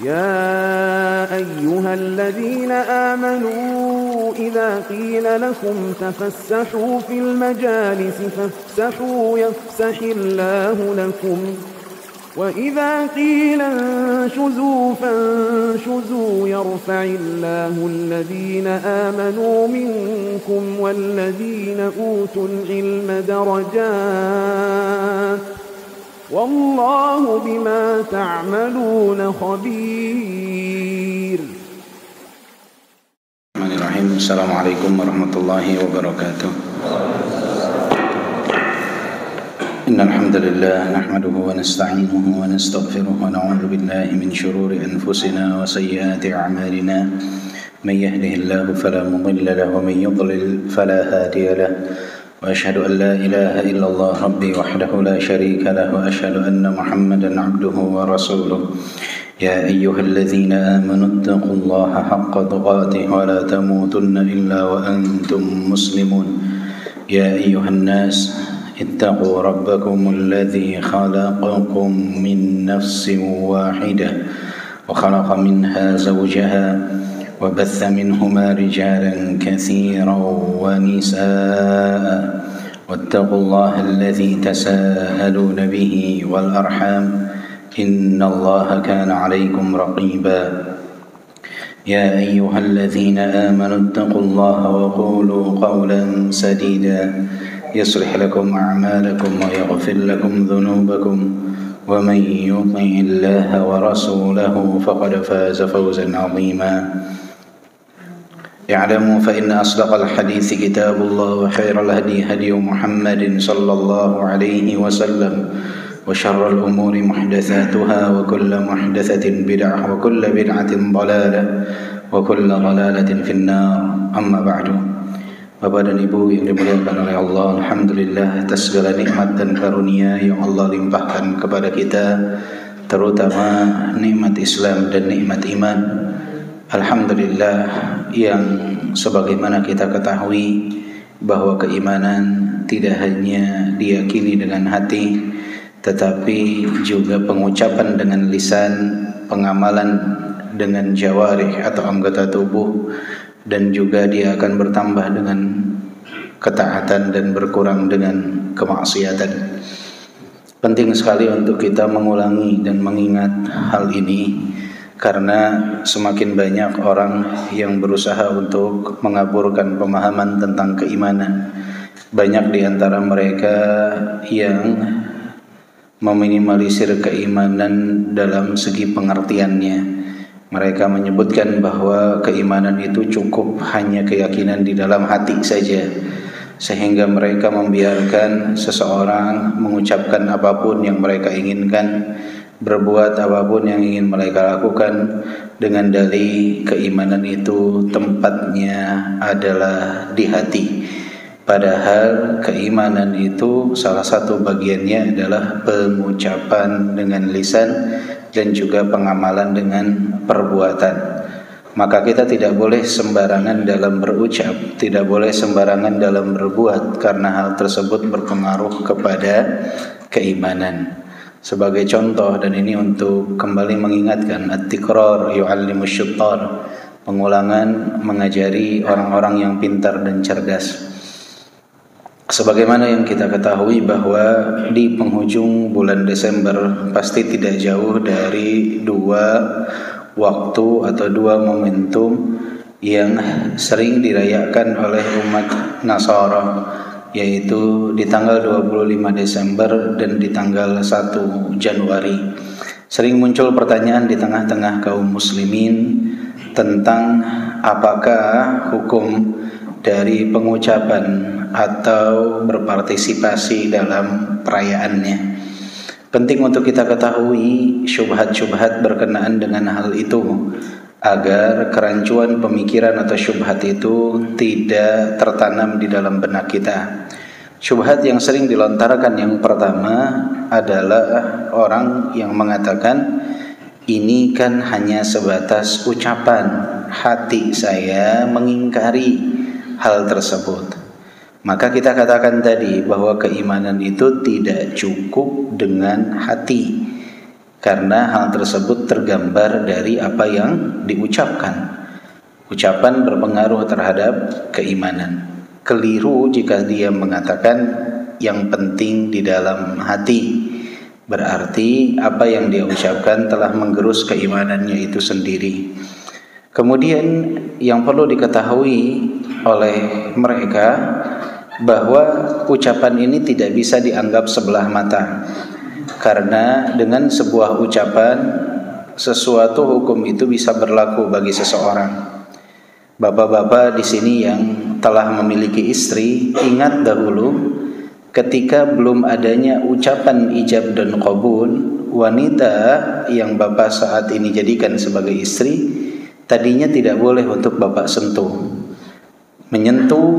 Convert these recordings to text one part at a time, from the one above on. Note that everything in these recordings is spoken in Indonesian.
يا أيها الذين آمنوا إذا قيل لكم تفسحوا في المجالس فافسحوا يفسح الله لكم وإذا قيل انشزوا فانشزوا يرفع الله الذين آمنوا منكم والذين أوتوا العلم درجات والله بما تعملون خبير. السلام عليكم ورحمة الله وبركاته. إن الحمد لله نحمده ونستعينه ونستغفره ونعوذ بالله من شرور أنفسنا وسيئات أعمالنا من يهده الله فلا مضل له ومن يضلل فلا هادي له وأشهد أن لا إله إلا الله ربي وحده لا شريك له وأشهد أن محمدا عبده ورسوله يا أيها الذين آمنوا اتقوا الله حق تقاته ولا تموتن إلا وأنتم مسلمون يا أيها الناس اتقوا ربكم الذي خلقكم من نفس واحدة وخلق منها زوجها وبث منهما رجالا كثيرا ونساء واتقوا الله الذي تساءلون به والأرحام إن الله كان عليكم رقيبا يا أيها الذين آمنوا اتقوا الله وقولوا قولا سديدا يصلح لكم أعمالكم ويغفر لكم ذنوبكم ومن يطع الله ورسوله فقد فاز فوزا عظيما اعلموا فإن أصدق الحديث كتاب الله وخير الهدي هدي محمد صلى الله عليه وسلم وشر الأمور محدثاتها وكل محدثة بدعة وكل بدعة ضلالة وكل ضلالة في النار أما بعد. Bapak dan Ibu yang dimuliakan oleh Allah, alhamdulillah atas segala nikmat dan karunia yang Allah limpahkan kepada kita, terutama nikmat Islam dan nikmat iman. Alhamdulillah yang sebagaimana kita ketahui bahwa keimanan tidak hanya diyakini dengan hati, tetapi juga pengucapan dengan lisan, pengamalan dengan jawarih atau anggota tubuh, dan juga dia akan bertambah dengan ketaatan dan berkurang dengan kemaksiatan. Penting sekali untuk kita mengulangi dan mengingat hal ini, karena semakin banyak orang yang berusaha untuk mengaburkan pemahaman tentang keimanan. Banyak di antara mereka yang meminimalisir keimanan dalam segi pengertiannya. Mereka menyebutkan bahwa keimanan itu cukup hanya keyakinan di dalam hati saja, sehingga mereka membiarkan seseorang mengucapkan apapun yang mereka inginkan, berbuat apapun yang ingin mereka lakukan dengan dalih keimanan itu tempatnya adalah di hati. Padahal keimanan itu salah satu bagiannya adalah pengucapan dengan lisan dan juga pengamalan dengan perbuatan. Maka kita tidak boleh sembarangan dalam berucap, tidak boleh sembarangan dalam berbuat, karena hal tersebut berpengaruh kepada keimanan. Sebagai contoh, dan ini untuk kembali mengingatkan, at-tikrar yu'allimu syuttar, pengulangan mengajari orang-orang yang pintar dan cerdas. Sebagaimana yang kita ketahui bahwa di penghujung bulan Desember pasti tidak jauh dari dua waktu atau dua momentum yang sering dirayakan oleh umat Nasara, yaitu di tanggal 25 Desember dan di tanggal 1 Januari. Sering muncul pertanyaan di tengah-tengah kaum muslimin tentang apakah hukum dari pengucapan atau berpartisipasi dalam perayaannya. Penting untuk kita ketahui syubhat-syubhat berkenaan dengan hal itu, agar kerancuan pemikiran atau syubhat itu tidak tertanam di dalam benak kita. Syubhat yang sering dilontarkan yang pertama adalah orang yang mengatakan, ini kan hanya sebatas ucapan, hati saya mengingkari hal tersebut. Maka kita katakan tadi bahwa keimanan itu tidak cukup dengan hati, karena hal tersebut tergambar dari apa yang diucapkan. Ucapan berpengaruh terhadap keimanan. Keliru jika dia mengatakan yang penting di dalam hati, berarti apa yang dia ucapkan telah menggerus keimanannya itu sendiri. Kemudian yang perlu diketahui oleh mereka bahwa ucapan ini tidak bisa dianggap sebelah mata, karena dengan sebuah ucapan sesuatu hukum itu bisa berlaku bagi seseorang. Bapak-bapak di sini yang telah memiliki istri, ingat dahulu ketika belum adanya ucapan ijab dan qabul, wanita yang Bapak saat ini jadikan sebagai istri tadinya tidak boleh untuk Bapak sentuh. Menyentuh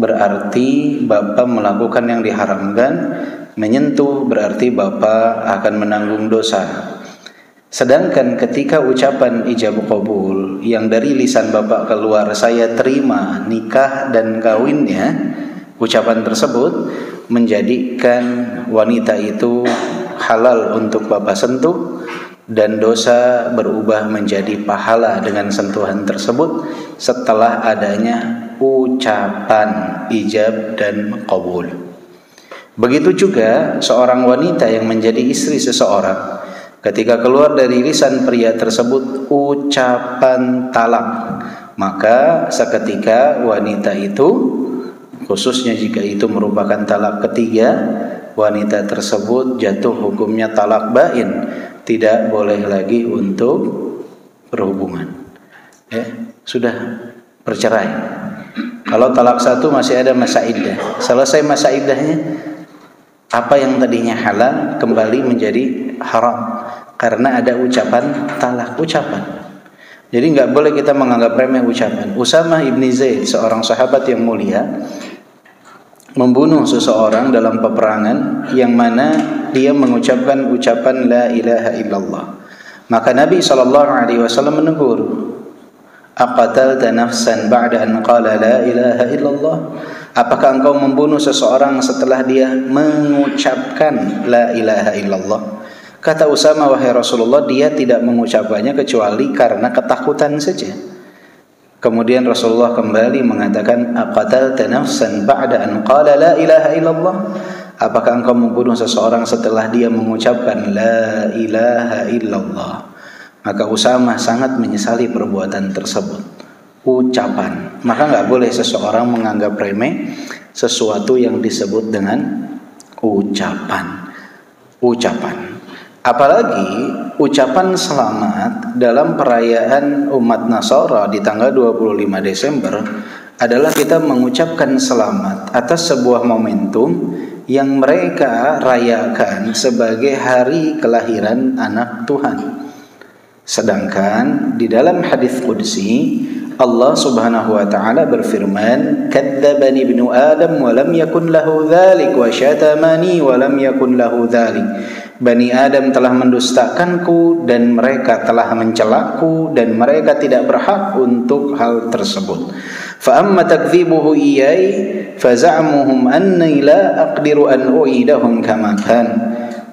berarti Bapak melakukan yang diharamkan, menyentuh berarti Bapak akan menanggung dosa. Sedangkan ketika ucapan ijab qabul yang dari lisan Bapak keluar, saya terima nikah dan kawinnya, ucapan tersebut menjadikan wanita itu halal untuk Bapak sentuh, dan dosa berubah menjadi pahala dengan sentuhan tersebut setelah adanya ucapan ijab dan qabul. Begitu juga seorang wanita yang menjadi istri seseorang, ketika keluar dari lisan pria tersebut ucapan talak, maka seketika wanita itu, khususnya jika itu merupakan talak ketiga, wanita tersebut jatuh hukumnya talak bain, tidak boleh lagi untuk berhubungan. Sudah bercerai. Kalau talak satu masih ada masa iddah. Selesai masa iddahnya, apa yang tadinya halal kembali menjadi haram karena ada ucapan talak, ucapan. Jadi nggak boleh kita menganggap remeh ucapan. Usamah ibni Zaid, seorang sahabat yang mulia, membunuh seseorang dalam peperangan yang mana dia mengucapkan ucapan la ilaha illallah. Maka Nabi SAW menegur, aqatalta nafsan ba'da an qala la ilaha illallah? Apakah engkau membunuh seseorang setelah dia mengucapkan la ilaha illallah? Kata Usama, wahai Rasulullah, dia tidak mengucapkannya kecuali karena ketakutan saja. Kemudian Rasulullah kembali mengatakan, aqatalta nafsan ba'da an qala la ilaha illallah? Apakah engkau membunuh seseorang setelah dia mengucapkan la ilaha illallah? Maka Usama sangat menyesali perbuatan tersebut. Ucapan. Maka nggak boleh seseorang menganggap remeh sesuatu yang disebut dengan ucapan. Ucapan. Apalagi ucapan selamat dalam perayaan umat Nasara di tanggal 25 Desember adalah kita mengucapkan selamat atas sebuah momentum yang mereka rayakan sebagai hari kelahiran anak Tuhan. Sedangkan di dalam hadis qudsi Allah Subhanahu wa taala berfirman, "Kadzdzabani ibnu Adam wa lam yakun lahu dzalik wa syatamani wa lam yakun lahu dzalik." Bani Adam telah mendustakanku dan mereka telah mencelaku dan mereka tidak berhak untuk hal tersebut. Fa amma takdzibuhu iyai fa za'muhum anni la aqdiru an u'idahum kama kan.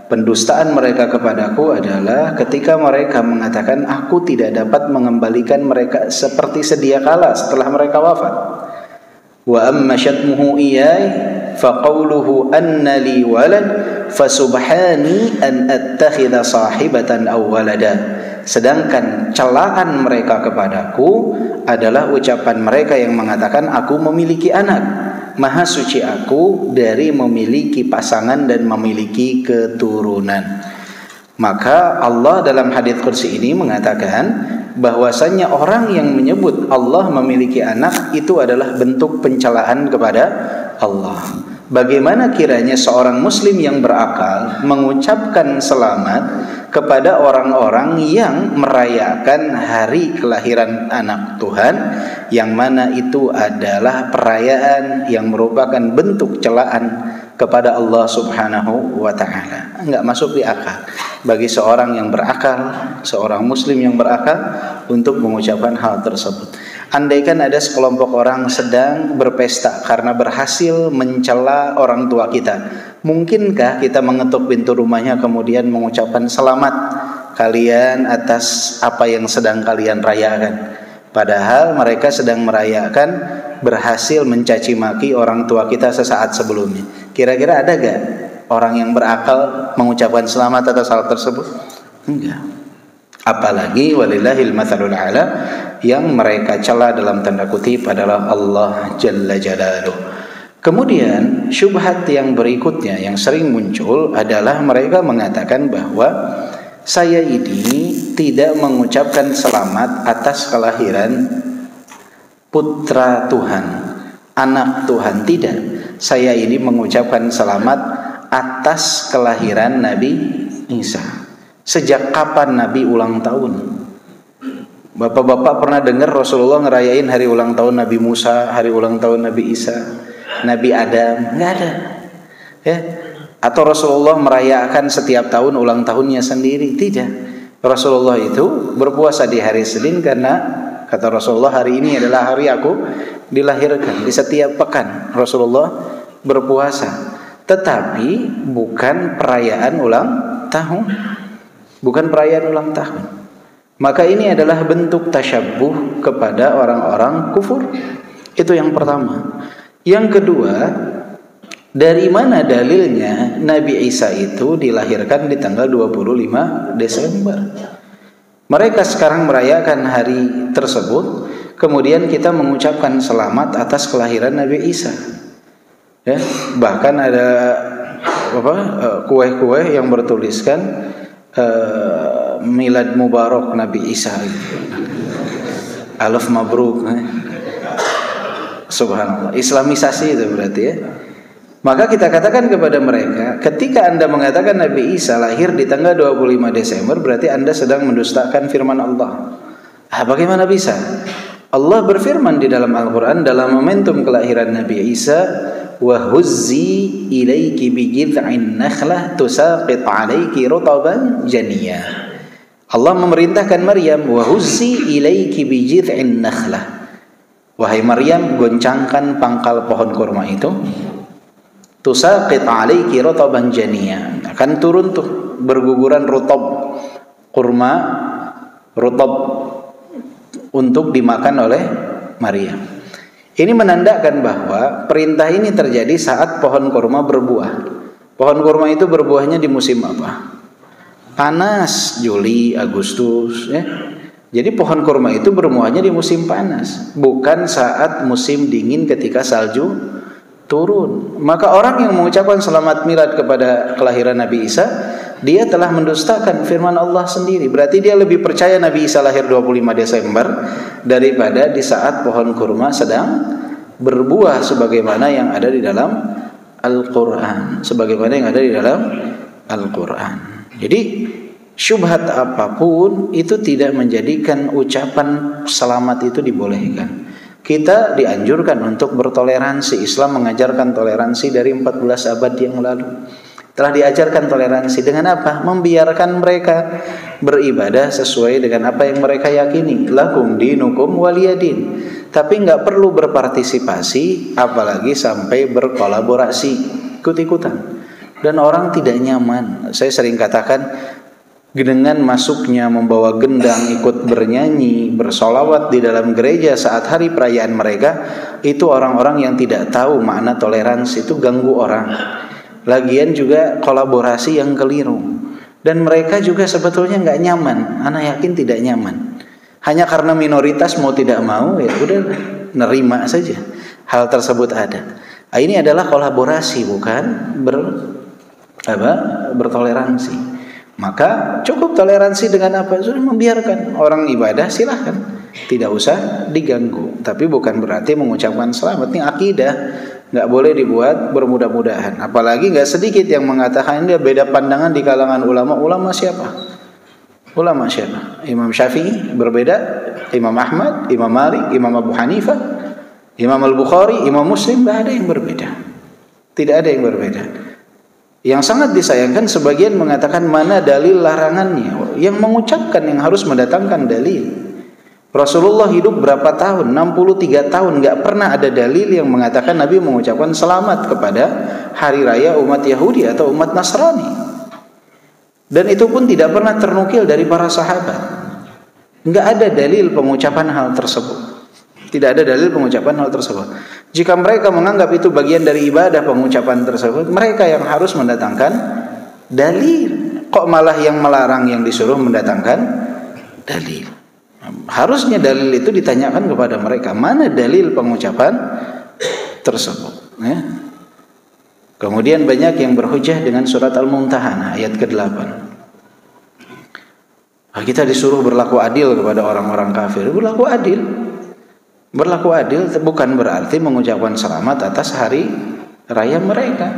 Pendustaan mereka kepadaku adalah ketika mereka mengatakan aku tidak dapat mengembalikan mereka seperti sedia kala setelah mereka wafat. Wa amma syatmuhu iyai fa qawluhu anna li walad fa subhani an attakhidha sahibatan aw walada. Sedangkan celaan mereka kepadaku adalah ucapan mereka yang mengatakan aku memiliki anak. Maha suci aku dari memiliki pasangan dan memiliki keturunan. Maka Allah dalam hadits qudsi ini mengatakan bahwasanya orang yang menyebut Allah memiliki anak itu adalah bentuk pencelaan kepada Allah. Bagaimana kiranya seorang muslim yang berakal mengucapkan selamat kepada orang-orang yang merayakan hari kelahiran anak Tuhan, yang mana itu adalah perayaan yang merupakan bentuk celaan kepada Allah Subhanahu wa ta'ala. Enggak masuk di akal bagi seorang yang berakal, seorang muslim yang berakal untuk mengucapkan hal tersebut. Andaikan ada sekelompok orang sedang berpesta karena berhasil mencela orang tua kita, mungkinkah kita mengetuk pintu rumahnya kemudian mengucapkan selamat kalian atas apa yang sedang kalian rayakan. Padahal mereka sedang merayakan berhasil mencaci maki orang tua kita sesaat sebelumnya. Kira-kira ada gak orang yang berakal mengucapkan selamat atas hal tersebut? Enggak. Apalagi walillahil matsalul a'la, yang mereka cela dalam tanda kutip adalah Allah Jalla Jalaluh. Kemudian syubhat yang berikutnya yang sering muncul adalah mereka mengatakan bahwa saya ini tidak mengucapkan selamat atas kelahiran putra Tuhan, anak Tuhan. Tidak, saya ini mengucapkan selamat atas kelahiran Nabi Isa. Sejak kapan Nabi ulang tahun? Bapak-bapak pernah dengar Rasulullah ngerayain hari ulang tahun Nabi Musa, hari ulang tahun Nabi Isa, Nabi Adam? Nggak ada, ya. Atau Rasulullah merayakan setiap tahun ulang tahunnya sendiri? Tidak. Rasulullah itu berpuasa di hari Senin karena kata Rasulullah, hari ini adalah hari aku dilahirkan. Di setiap pekan Rasulullah berpuasa, tetapi bukan perayaan ulang tahun. Bukan perayaan ulang tahun. Maka ini adalah bentuk tasyabbuh kepada orang-orang kufur. Itu yang pertama. Yang kedua, dari mana dalilnya Nabi Isa itu dilahirkan di tanggal 25 Desember? Mereka sekarang merayakan hari tersebut, kemudian kita mengucapkan selamat atas kelahiran Nabi Isa. Ya, bahkan ada kue-kue yang bertuliskan Milad Mubarak Nabi Isa. Alaf mabruk. Subhanallah. Islamisasi itu berarti, ya. Maka kita katakan kepada mereka, ketika Anda mengatakan Nabi Isa lahir di tanggal 25 Desember, berarti Anda sedang mendustakan firman Allah. Bagaimana bisa? Allah berfirman di dalam Al-Quran dalam momentum kelahiran Nabi Isa, wa huzzi ilaiki bijid'in nakhlah tusaqit 'alaiki rutaban janiyya. Allah memerintahkan Maryam, wa huzzi ilaiki bijid'in nakhlah. Wahai Maryam, goncangkan pangkal pohon kurma itu, tusaqit 'alaiki rutaban janiyya, akan turun tuh berguguran rutab, kurma rutab untuk dimakan oleh Maryam. Ini menandakan bahwa perintah ini terjadi saat pohon kurma berbuah. Pohon kurma itu berbuahnya di musim apa? Panas, Juli, Agustus, ya. Jadi pohon kurma itu berbuahnya di musim panas, bukan saat musim dingin ketika salju turun. Maka orang yang mengucapkan selamat milad kepada kelahiran Nabi Isa, dia telah mendustakan firman Allah sendiri. Berarti dia lebih percaya Nabi Isa lahir 25 Desember daripada di saat pohon kurma sedang berbuah, sebagaimana yang ada di dalam Al-Quran. Sebagaimana yang ada di dalam Al-Quran. Jadi syubhat apapun itu tidak menjadikan ucapan selamat itu dibolehkan. Kita dianjurkan untuk bertoleransi. Islam mengajarkan toleransi dari 14 abad yang lalu. Telah diajarkan toleransi dengan apa? Membiarkan mereka beribadah sesuai dengan apa yang mereka yakini. Lakum dinukum waliyadin. Tapi nggak perlu berpartisipasi, apalagi sampai berkolaborasi, ikut-ikutan. Dan orang tidak nyaman. Saya sering katakan, dengan masuknya membawa gendang, ikut bernyanyi, bersolawat di dalam gereja saat hari perayaan mereka, itu orang-orang yang tidak tahu makna toleransi, itu ganggu orang. Lagian juga kolaborasi yang keliru. Dan mereka juga sebetulnya nggak nyaman. Ana yakin tidak nyaman. Hanya karena minoritas mau tidak mau, ya udah nerima saja. Hal tersebut ada. Ini adalah kolaborasi, bukan bertoleransi. Maka cukup toleransi dengan apa? Sudah membiarkan orang ibadah, silahkan, tidak usah diganggu. Tapi bukan berarti mengucapkan selamat. Ini akidah, nggak boleh dibuat bermudah-mudahan. Apalagi nggak sedikit yang mengatakan dia beda pandangan di kalangan ulama. Ulama siapa? Ulama siapa? Imam Syafi'i berbeda, Imam Ahmad, Imam Malik, Imam Abu Hanifah, Imam Al-Bukhari, Imam Muslim, nggak ada yang berbeda. Tidak ada yang berbeda. Yang sangat disayangkan sebagian mengatakan mana dalil larangannya. Yang mengucapkan yang harus mendatangkan dalil. Rasulullah hidup berapa tahun? 63 tahun, nggak pernah ada dalil yang mengatakan Nabi mengucapkan selamat kepada hari raya umat Yahudi atau umat Nasrani. Dan itu pun tidak pernah ternukil dari para sahabat. Enggak ada dalil pengucapan hal tersebut. Tidak ada dalil pengucapan hal tersebut. Jika mereka menganggap itu bagian dari ibadah pengucapan tersebut, mereka yang harus mendatangkan dalil. Kok malah yang melarang yang disuruh mendatangkan dalil? Harusnya dalil itu ditanyakan kepada mereka. Mana dalil pengucapan tersebut? Ya. Kemudian banyak yang berhujjah dengan surat Al-Mumtahanah ayat ke-8. Kita disuruh berlaku adil kepada orang-orang kafir. Berlaku adil. Berlaku adil bukan berarti mengucapkan selamat atas hari raya mereka.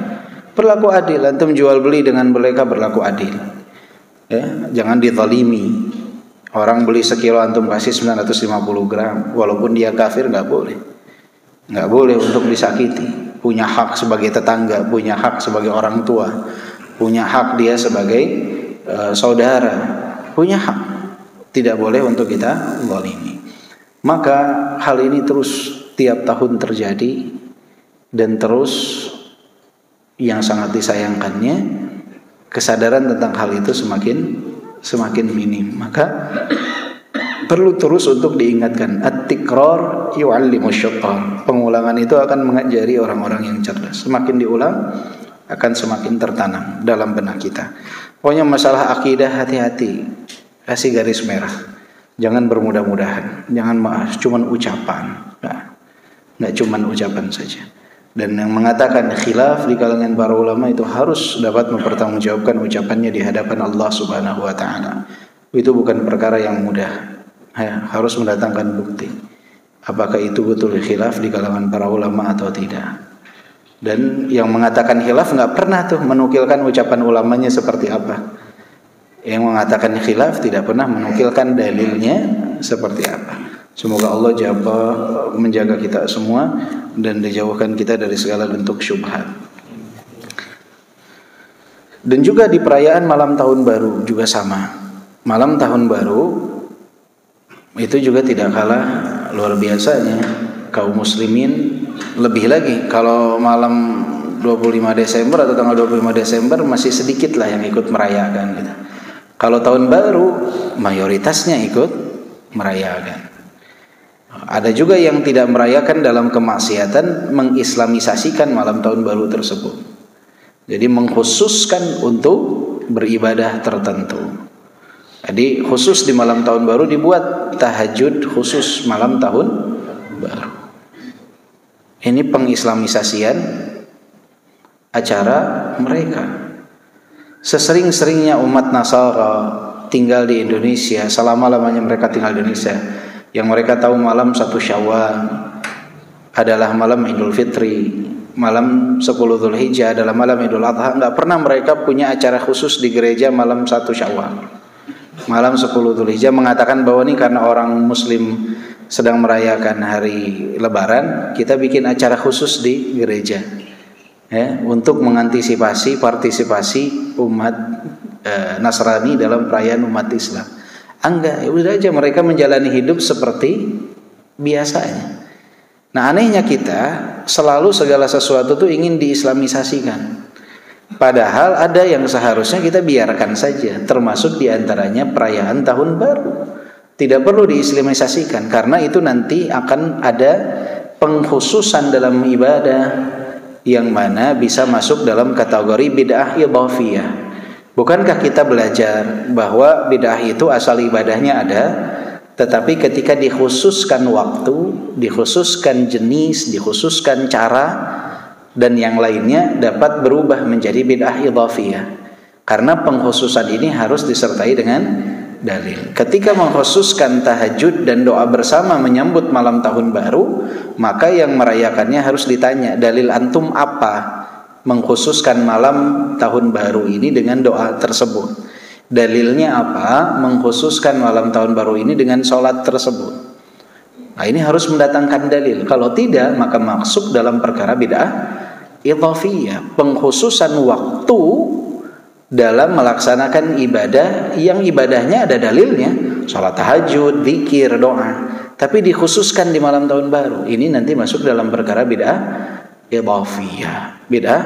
Berlaku adil, antum jual beli dengan mereka berlaku adil. Ya, jangan dizalimi. Orang beli sekilo antum kasih 950 gram, walaupun dia kafir nggak boleh. Nggak boleh untuk disakiti. Punya hak sebagai tetangga, punya hak sebagai orang tua, punya hak dia sebagai saudara, punya hak. Tidak boleh untuk kita zalimi. Maka hal ini terus tiap tahun terjadi, dan terus yang sangat disayangkannya kesadaran tentang hal itu semakin minim. Maka perlu terus untuk diingatkan, at-tikrar yu'allimu syaitan. Pengulangan itu akan mengajari orang-orang yang cerdas. Semakin diulang akan semakin tertanam dalam benak kita. Pokoknya masalah akidah hati-hati, kasih garis merah. Jangan bermudah-mudahan, jangan maaf, cuman ucapan. Nggak cuman ucapan saja. Dan yang mengatakan khilaf di kalangan para ulama itu harus dapat mempertanggungjawabkan ucapannya di hadapan Allah Subhanahu wa taala. Itu bukan perkara yang mudah. Harus mendatangkan bukti. Apakah itu betul khilaf di kalangan para ulama atau tidak. Dan yang mengatakan khilaf nggak pernah tuh menukilkan ucapan ulamanya seperti apa. Yang mengatakan khilaf tidak pernah menukilkan dalilnya seperti apa. Semoga Allah menjaga kita semua dan dijauhkan kita dari segala bentuk syubhat. Dan juga di perayaan malam tahun baru juga sama. Malam tahun baru itu juga tidak kalah luar biasanya kaum muslimin. Lebih lagi kalau malam 25 Desember atau tanggal 25 Desember masih sedikit lah yang ikut merayakan gitu. Kalau tahun baru mayoritasnya ikut merayakan. Ada juga yang tidak merayakan dalam kemaksiatan, mengislamisasikan malam tahun baru tersebut. Jadi mengkhususkan untuk beribadah tertentu. Jadi khusus di malam tahun baru dibuat tahajud khusus malam tahun baru. Ini pengislamisasian acara mereka. Sesering-seringnya umat Nasara tinggal di Indonesia, selama-lamanya mereka tinggal di Indonesia, yang mereka tahu malam 1 Syawal adalah malam Idul Fitri, malam 10 Dzulhijjah adalah malam Idul Adha. Enggak pernah mereka punya acara khusus di gereja malam 1 Syawal. Malam 10 Dzulhijjah mengatakan bahwa ini karena orang muslim sedang merayakan hari Lebaran, kita bikin acara khusus di gereja, ya, untuk mengantisipasi partisipasi umat Nasrani dalam perayaan umat Islam. Enggak, ya udah aja mereka menjalani hidup seperti biasanya. Nah, anehnya kita selalu segala sesuatu tuh ingin diislamisasikan. Padahal ada yang seharusnya kita biarkan saja, termasuk diantaranya perayaan tahun baru. Tidak perlu diislamisasikan, karena itu nanti akan ada pengkhususan dalam ibadah yang mana bisa masuk dalam kategori bid'ah idhafiyah. Bukankah kita belajar bahwa bid'ah itu asal ibadahnya ada, tetapi ketika dikhususkan waktu, dikhususkan jenis, dikhususkan cara, dan yang lainnya dapat berubah menjadi bid'ah idhafiyah. Karena pengkhususan ini harus disertai dengan dalil. Ketika mengkhususkan tahajud dan doa bersama menyambut malam tahun baru, maka yang merayakannya harus ditanya, dalil antum apa mengkhususkan malam tahun baru ini dengan doa tersebut? Dalilnya apa mengkhususkan malam tahun baru ini dengan sholat tersebut? Nah, ini harus mendatangkan dalil. Kalau tidak, maka masuk dalam perkara bid'ah idhafiyah, pengkhususan waktu dalam melaksanakan ibadah yang ibadahnya ada dalilnya, sholat tahajud, zikir, doa, tapi dikhususkan di malam tahun baru. Ini nanti masuk dalam perkara bid'ah idhafiyah, bid'ah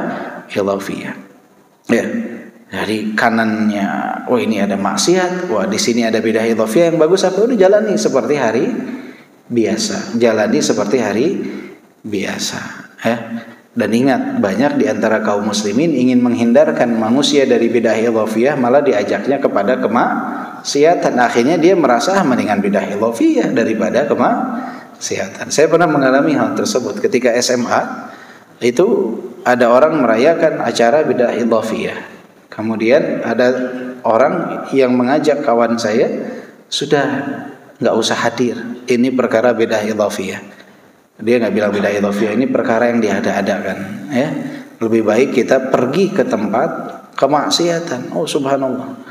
idhafiyah. Ya. Dari kanannya, oh ini ada maksiat, wah di sini ada bidah idhofiyah yang bagus, apa udah jalani seperti hari biasa, jalani seperti hari biasa. Dan ingat, banyak di antara kaum muslimin ingin menghindarkan manusia dari bidah idhofiyah, malah diajaknya kepada kemaksiatan. Akhirnya dia merasa mendingan bidah idhofiyah daripada kemaksiatan. Saya pernah mengalami hal tersebut ketika SMA. Itu ada orang merayakan acara bidah idhofiyah. Kemudian ada orang yang mengajak kawan saya, sudah nggak usah hadir, ini perkara bidah idhofiyah. Dia nggak bilang bidah idhofiyah, ini perkara yang diada-adakan, ya. Lebih baik kita pergi ke tempat kemaksiatan. Oh subhanallah.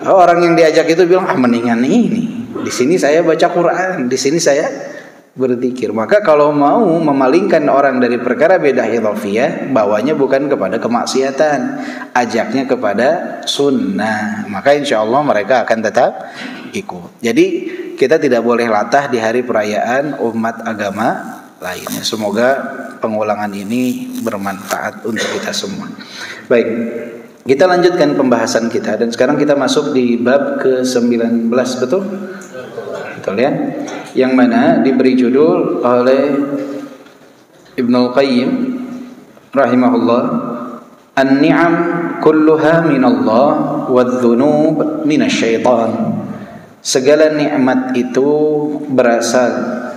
Orang yang diajak itu bilang, mendingan ini. Di sini saya baca Quran, di sini saya berzikir. Maka kalau mau memalingkan orang dari perkara bidah idhofiyah, bawanya bukan kepada kemaksiatan, ajaknya kepada sunnah. Maka insya Allah mereka akan tetap ikut. Jadi kita tidak boleh latah di hari perayaan umat agama lainnya. Semoga pengulangan ini bermanfaat untuk kita semua. Baik, kita lanjutkan pembahasan kita. Dan sekarang kita masuk di bab ke-19, betul? Betul ya? Yang mana diberi judul oleh Ibnul Qayyim rahimahullah, An-ni'am kulluha minallah wadh-dhunub minasyaitan. Segala nikmat itu berasal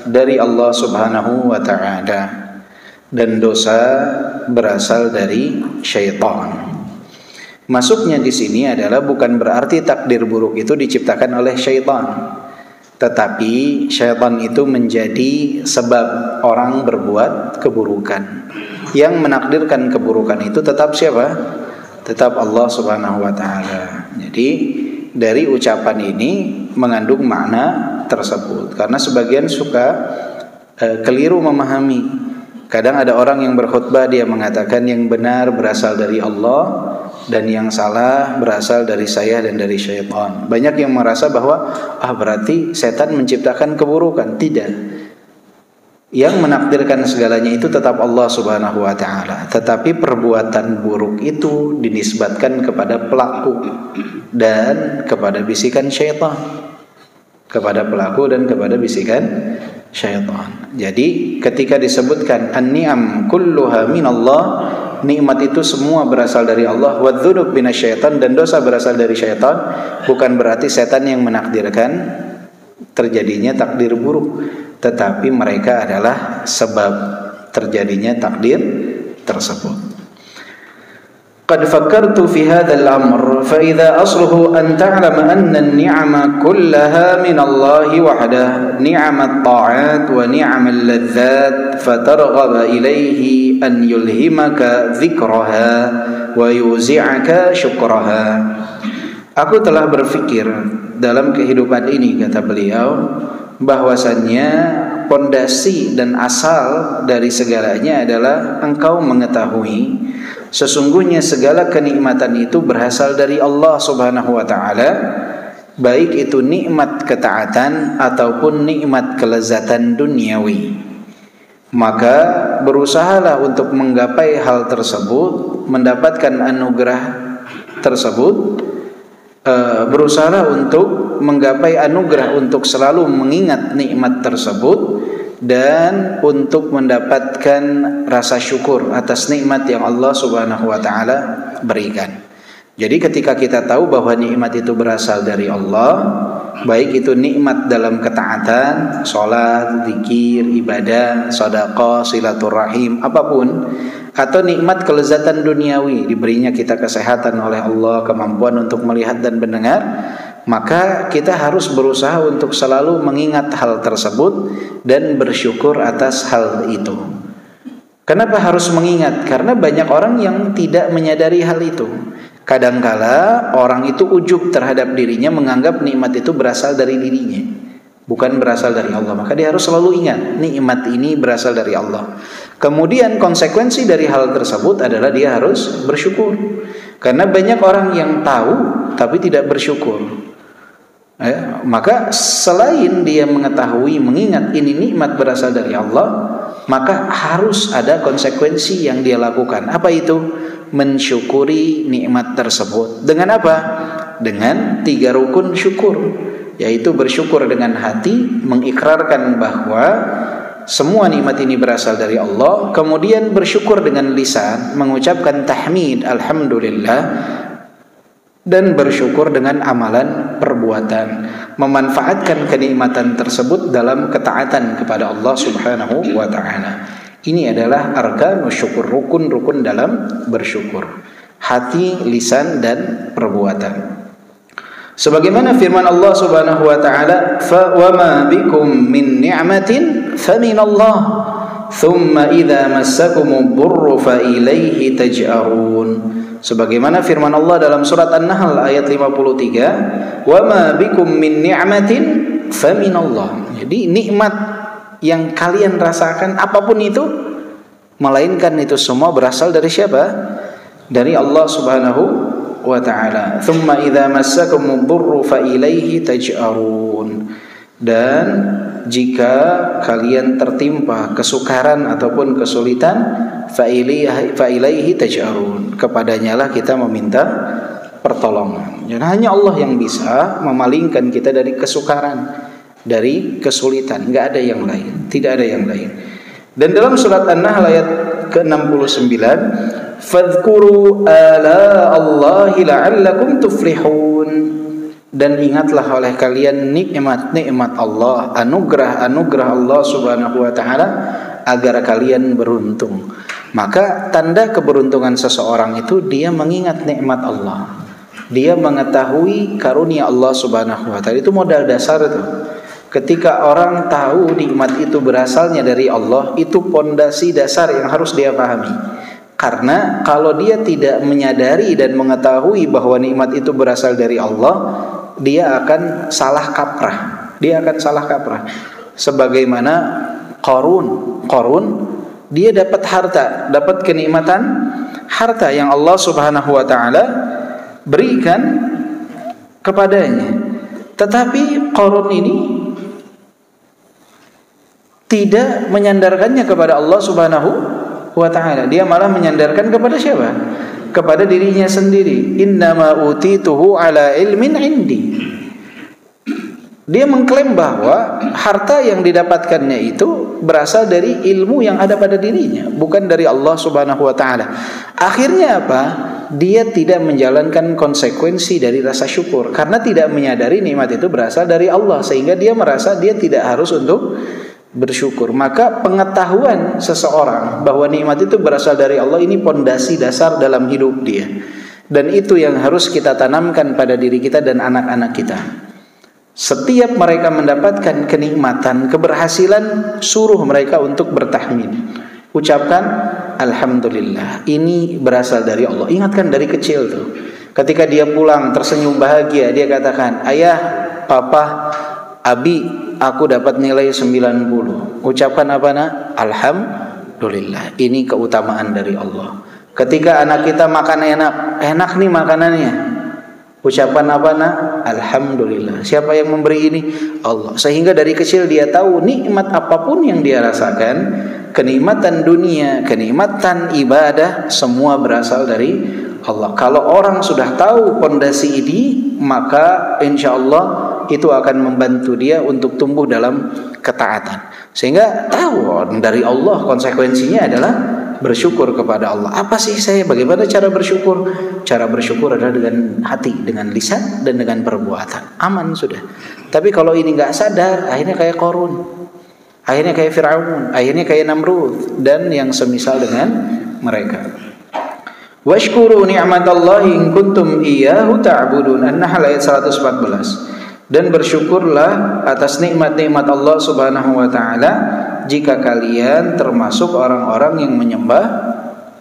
dari Allah Subhanahu wa taala dan dosa berasal dari syaitan. Masuknya di sini adalah bukan berarti takdir buruk itu diciptakan oleh syaitan. Tetapi syaitan itu menjadi sebab orang berbuat keburukan. Yang menakdirkan keburukan itu tetap siapa? Tetap Allah Subhanahu wa taala. Jadi dari ucapan ini mengandung makna tersebut. Karena sebagian suka keliru memahami. Kadang ada orang yang berkhutbah, dia mengatakan yang benar berasal dari Allah dan yang salah berasal dari saya dan dari syaitan. Banyak yang merasa bahwa berarti setan menciptakan keburukan. Tidak. Yang menakdirkan segalanya itu tetap Allah Subhanahu wa taala. Tetapi perbuatan buruk itu dinisbatkan kepada pelaku dan kepada bisikan syaitan. Kepada pelaku dan kepada bisikan syaitan. Jadi ketika disebutkan an-ni'am kulluha minallah, nikmat itu semua berasal dari Allah, wadh-dhunub minasyaitan, dan dosa berasal dari syaitan, bukan berarti setan yang menakdirkan terjadinya takdir buruk, tetapi mereka adalah sebab terjadinya takdir tersebut. Qad fakkartu fi hadzal amr fa idza asluhu an ta'lama anna an-ni'ama kullaha min Allah wahdahu, ni'amat ta'at wa ni'amal ladzat, fatarghaba ilayhi an yulhimaka dzikraha wa yuzi'aka syukraha. Aku telah berfikir dalam kehidupan ini, kata beliau, bahwasannya pondasi dan asal dari segalanya adalah engkau mengetahui sesungguhnya segala kenikmatan itu berasal dari Allah Subhanahu wa taala, baik itu nikmat ketaatan ataupun nikmat kelezatan duniawi. Maka berusahalah untuk menggapai hal tersebut, mendapatkan anugerah tersebut. Berusahalah untuk menggapai anugerah, untuk selalu mengingat nikmat tersebut dan untuk mendapatkan rasa syukur atas nikmat yang Allah Subhanahu wa taala berikan. Jadi ketika kita tahu bahwa nikmat itu berasal dari Allah, baik itu nikmat dalam ketaatan, salat, zikir, ibadah, sedekah, silaturahim, apapun, atau nikmat kelezatan duniawi, diberinya kita kesehatan oleh Allah, kemampuan untuk melihat dan mendengar, maka kita harus berusaha untuk selalu mengingat hal tersebut dan bersyukur atas hal itu. Kenapa harus mengingat? Karena banyak orang yang tidak menyadari hal itu. Kadangkala orang itu ujub terhadap dirinya, menganggap nikmat itu berasal dari dirinya, bukan berasal dari Allah. Maka dia harus selalu ingat nikmat ini berasal dari Allah. Kemudian konsekuensi dari hal tersebut adalah dia harus bersyukur. Karena banyak orang yang tahu tapi tidak bersyukur. Maka selain dia mengetahui, mengingat ini nikmat berasal dari Allah, maka harus ada konsekuensi yang dia lakukan. Apa itu? mensyukuri nikmat tersebut. Dengan apa? Dengan 3 rukun syukur, yaitu bersyukur dengan hati, mengikrarkan bahwa semua nikmat ini berasal dari Allah, kemudian bersyukur dengan lisan, mengucapkan tahmid alhamdulillah, dan bersyukur dengan amalan perbuatan, memanfaatkan kenikmatan tersebut dalam ketaatan kepada Allah Subhanahu wa taala. Ini adalah arkanus syukur, rukun-rukun dalam bersyukur. Hati, lisan, dan perbuatan. Sebagaimana firman Allah Subhanahu wa taala, "Fa wa ma bikum min ni'matin fa min Allah, thumma idza massakumud durru fa ilaihi taj'arun." Sebagaimana firman Allah dalam surat An-Nahl ayat 53, "Wa ma bikum min ni'matin fa min Allah." Jadi nikmat yang kalian rasakan apapun itu, melainkan itu semua berasal dari siapa? Dari Allah Subhanahu wa ta'ala. Thumma idza massakumud durru fa ilaihi taj'arun. Dan jika kalian tertimpa kesukaran ataupun kesulitan, fa ilaihi taj'arun, kepadanyalah kita meminta pertolongan. Dan hanya Allah yang bisa memalingkan kita dari kesukaran, dari kesulitan, enggak ada yang lain, tidak ada yang lain. Dan dalam surat An-Nahl ayat ke-69, fadhkuru ala Allahi la'allakum tuflihun, dan ingatlah oleh kalian nikmat-nikmat Allah, anugerah-anugerah Allah Subhanahu wa taala, agar kalian beruntung. Maka tanda keberuntungan seseorang itu dia mengingat nikmat Allah, dia mengetahui karunia Allah Subhanahu wa taala. Itu modal dasar itu. Ketika orang tahu nikmat itu berasalnya dari Allah, itu pondasi dasar yang harus dia pahami. Karena kalau dia tidak menyadari dan mengetahui bahwa nikmat itu berasal dari Allah, dia akan salah kaprah. Dia akan salah kaprah. Sebagaimana Qarun, dia dapat harta, dapat kenikmatan harta yang Allah Subhanahu wa taala berikan kepadanya. Tetapi Qarun ini tidak menyandarkannya kepada Allah Subhanahu wa ta'ala. Dia malah menyandarkan kepada siapa? Kepada dirinya sendiri. Innama utituhu ala ilmin indi. Dia mengklaim bahwa harta yang didapatkannya itu berasal dari ilmu yang ada pada dirinya, bukan dari Allah Subhanahu wa ta'ala. Akhirnya apa? Dia tidak menjalankan konsekuensi dari rasa syukur, karena tidak menyadari nikmat itu berasal dari Allah, sehingga dia merasa dia tidak harus untuk bersyukur. Maka pengetahuan seseorang bahwa nikmat itu berasal dari Allah, ini pondasi dasar dalam hidup dia. Dan itu yang harus kita tanamkan pada diri kita dan anak-anak kita. Setiap mereka mendapatkan kenikmatan, keberhasilan, suruh mereka untuk bertahmid. Ucapkan alhamdulillah, ini berasal dari Allah. Ingatkan dari kecil tuh. Ketika dia pulang tersenyum bahagia, dia katakan, "Ayah, papa, abi, aku dapat nilai 90. Ucapkan apa nak? Alhamdulillah. Ini keutamaan dari Allah. Ketika anak kita makan enak nih makanannya. Ucapan apa nak? Alhamdulillah. Siapa yang memberi ini? Allah. Sehingga dari kecil dia tahu nikmat apapun yang dia rasakan, kenikmatan dunia, kenikmatan ibadah, semua berasal dari Allah. Kalau orang sudah tahu pondasi ini, maka insya Allah itu akan membantu dia untuk tumbuh dalam ketaatan. Sehingga tahu dari Allah, konsekuensinya adalah bersyukur kepada Allah. Apa sih bagaimana cara bersyukur? Cara bersyukur adalah dengan hati, dengan lisan, dan dengan perbuatan. Aman sudah. Tapi kalau ini nggak sadar, akhirnya kayak Qarun, akhirnya kayak Fir'aun, akhirnya kayak Namrud, dan yang semisal dengan mereka. Washkuru ni'matallahi in kuntum iyyahu ta'budun. An-Nahl ayat 114. Dan bersyukurlah atas nikmat-nikmat Allah Subhanahu wa ta'ala jika kalian termasuk orang-orang yang menyembah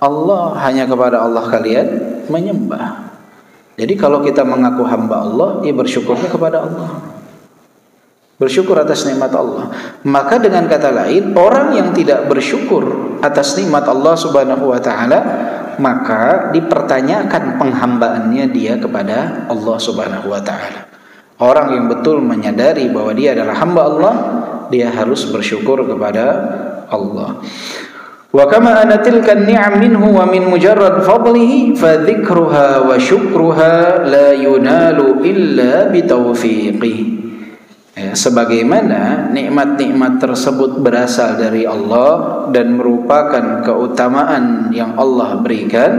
Allah, hanya kepada Allah kalian menyembah. Jadi kalau kita mengaku hamba Allah, ya bersyukurnya kepada Allah, bersyukur atas nikmat Allah. Maka dengan kata lain, orang yang tidak bersyukur atas nikmat Allah Subhanahu wa ta'ala, maka dipertanyakan penghambaannya dia kepada Allah Subhanahu wa ta'ala. Orang yang betul menyadari bahwa dia adalah hamba Allah, dia harus bersyukur kepada Allah. Wa kama ana tilka an-ni'am minhu wa min mujarrad fadlihi fa dzikruha wa syukruha la yunalu illa bi taufiqih. Ya, sebagaimana nikmat-nikmat tersebut berasal dari Allah dan merupakan keutamaan yang Allah berikan,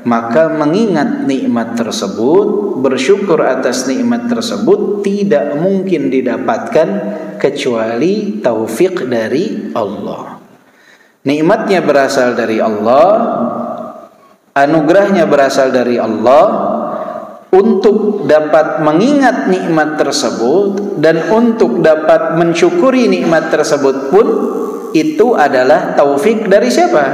maka mengingat nikmat tersebut, bersyukur atas nikmat tersebut tidak mungkin didapatkan kecuali taufik dari Allah. Nikmatnya berasal dari Allah, anugerahnya berasal dari Allah. Untuk dapat mengingat nikmat tersebut dan untuk dapat mensyukuri nikmat tersebut pun itu adalah taufik dari siapa?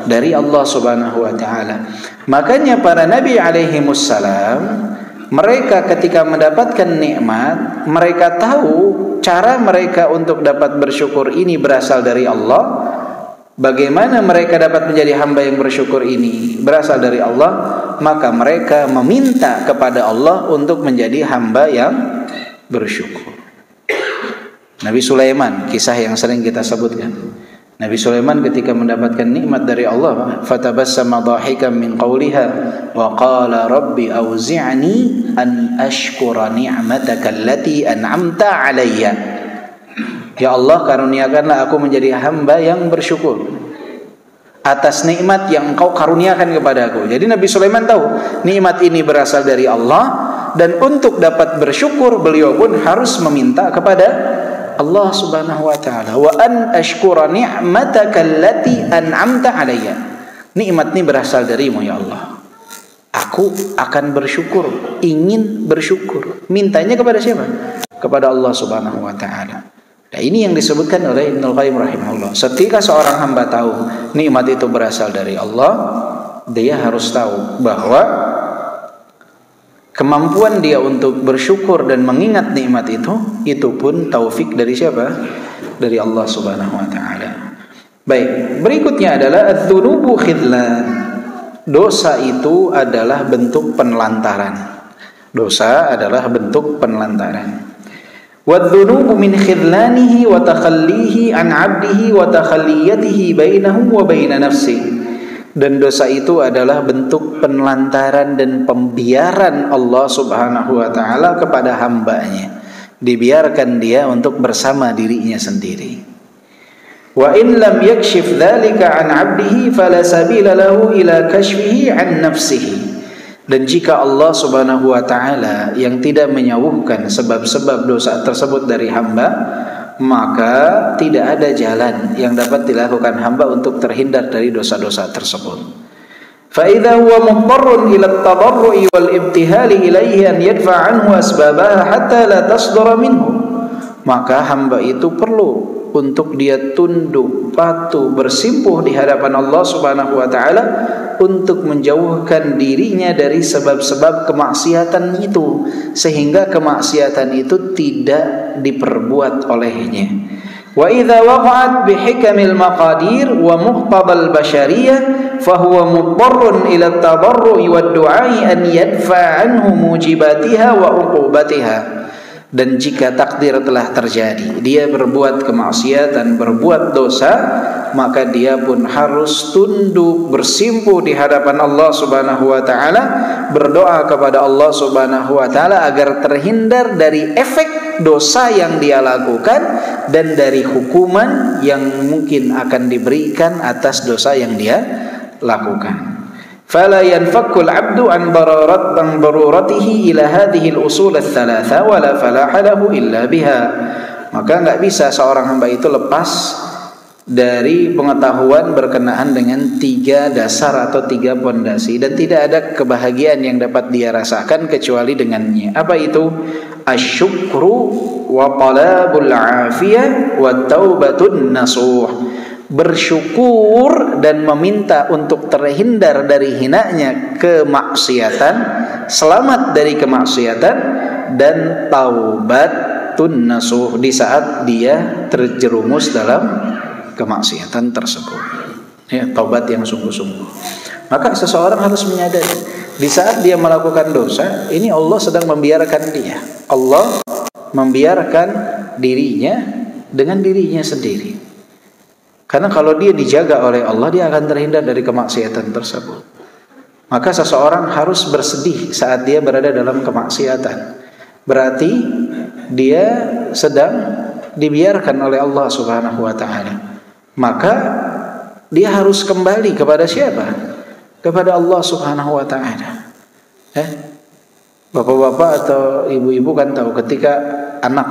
Dari Allah Subhanahu wa taala. Makanya para nabi alaihi wassalam, mereka ketika mendapatkan nikmat, mereka tahu cara mereka untuk dapat bersyukur ini berasal dari Allah. Bagaimana mereka dapat menjadi hamba yang bersyukur ini berasal dari Allah, maka mereka meminta kepada Allah untuk menjadi hamba yang bersyukur. Nabi Sulaiman, kisah yang sering kita sebutkan. Nabi Sulaiman ketika mendapatkan nikmat dari Allah, fatabassama dhahikan min qawliha wa qala rabbi auzi'ni an ashkura ni'mataka allati an'amta alayya. Ya Allah, karuniakanlah aku menjadi hamba yang bersyukur atas nikmat yang Engkau karuniakan kepada aku. Jadi Nabi Sulaiman tahu nikmat ini berasal dari Allah, dan untuk dapat bersyukur beliau pun harus meminta kepada Allah Subhanahu wa taala. Wa an ashkura ni'mataka allati an'amta alayya. Nikmat ini berasal darimu ya Allah. Aku akan bersyukur, ingin bersyukur. Mintanya kepada siapa? Kepada Allah Subhanahu wa taala. Nah, ini yang disebutkan oleh Ibnul Qayyim rahimahullah. Ketika seorang hamba tahu nikmat itu berasal dari Allah, dia harus tahu bahwa kemampuan dia untuk bersyukur dan mengingat nikmat itu pun taufik dari siapa? Dari Allah Subhanahu wa taala. Baik, berikutnya adalah adz-dzunubu khidlan. Dosa itu adalah bentuk penelantaran. Dosa adalah bentuk penelantaran. Wadzunubu min khidlanihi wa takhallihi an 'abdihi wa takhalliyatihi bainahu wa baina nafsihi. Dan dosa itu adalah bentuk penelantaran dan pembiaran Allah Subhanahu wa taala kepada hambanya. Dibiarkan dia untuk bersama dirinya sendiri. Wa in lam yakshif dzalika an 'abdihi fala sabila lahu ila kashfihi an nafsihi. Dan jika Allah Subhanahu wa taala yang tidak menyauhkan sebab-sebab dosa tersebut dari hamba, maka tidak ada jalan yang dapat dilakukan hamba untuk terhindar dari dosa-dosa tersebut. Fa idza huwa mudarrun ila at-tadarru'i wal ibtihali ilaihi an yadfa' anhu asbabaha hatta la tasdura minhu. Maka hamba itu perlu untuk dia tunduk, patuh, bersimpuh di hadapan Allah Subhanahu wa taala untuk menjauhkan dirinya dari sebab-sebab kemaksiatan itu, sehingga kemaksiatan itu tidak diperbuat olehnya. Wa idza waqa'at bihikamil maqadir wa muqtabal bashariyah fa huwa mudarrun ila at-tadarru'i wad-du'a'i an yadfa' anhu mujibatiha wa uqubatiha. Dan jika takdir telah terjadi, dia berbuat kemaksiatan, berbuat dosa, maka dia pun harus tunduk, bersimpuh di hadapan Allah Subhanahu wa taala, berdoa kepada Allah Subhanahu wa taala agar terhindar dari efek dosa yang dia lakukan dan dari hukuman yang mungkin akan diberikan atas dosa yang dia lakukan. فلا ينفك العبد عن ضرورته إلى هذه الأصول الثلاثة ولا فلاح له إلا بها. Maka enggak bisa seorang hamba itu lepas dari pengetahuan berkenaan dengan 3 dasar atau 3 pondasi, dan tidak ada kebahagiaan yang dapat dia rasakan kecuali dengannya. Apa itu? Asyukru wa talabul afiyah wa taubatun nasuh. Bersyukur dan meminta untuk terhindar dari hinanya kemaksiatan, selamat dari kemaksiatan, dan taubatun nasuh di saat dia terjerumus dalam kemaksiatan tersebut. Ya, taubat yang sungguh-sungguh. Maka seseorang harus menyadari di saat dia melakukan dosa, ini Allah sedang membiarkan dia. Allah membiarkan dirinya dengan dirinya sendiri. Karena kalau dia dijaga oleh Allah, dia akan terhindar dari kemaksiatan tersebut. Maka seseorang harus bersedih saat dia berada dalam kemaksiatan. Berarti dia sedang dibiarkan oleh Allah Subhanahu wa taala. Maka dia harus kembali kepada siapa? Kepada Allah Subhanahu wa taala. Bapak-bapak atau ibu-ibu kan tahu ketika anak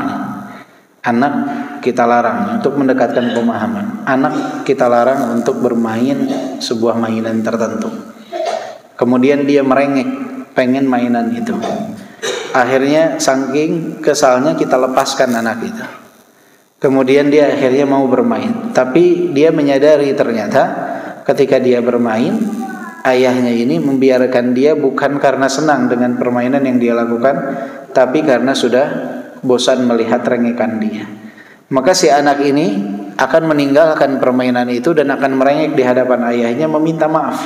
kita larang untuk mendekatkan pemahaman. Anak kita larang untuk bermain sebuah mainan tertentu. Kemudian dia merengek pengen mainan itu. Akhirnya saking kesalnya kita lepaskan anak itu. Kemudian dia akhirnya mau bermain. Tapi dia menyadari ternyata ketika dia bermain, ayahnya ini membiarkan dia bukan karena senang dengan permainan yang dia lakukan, tapi karena sudah bosan melihat rengekan dia. Maka si anak ini akan meninggalkan permainan itu dan akan merengek di hadapan ayahnya, meminta maaf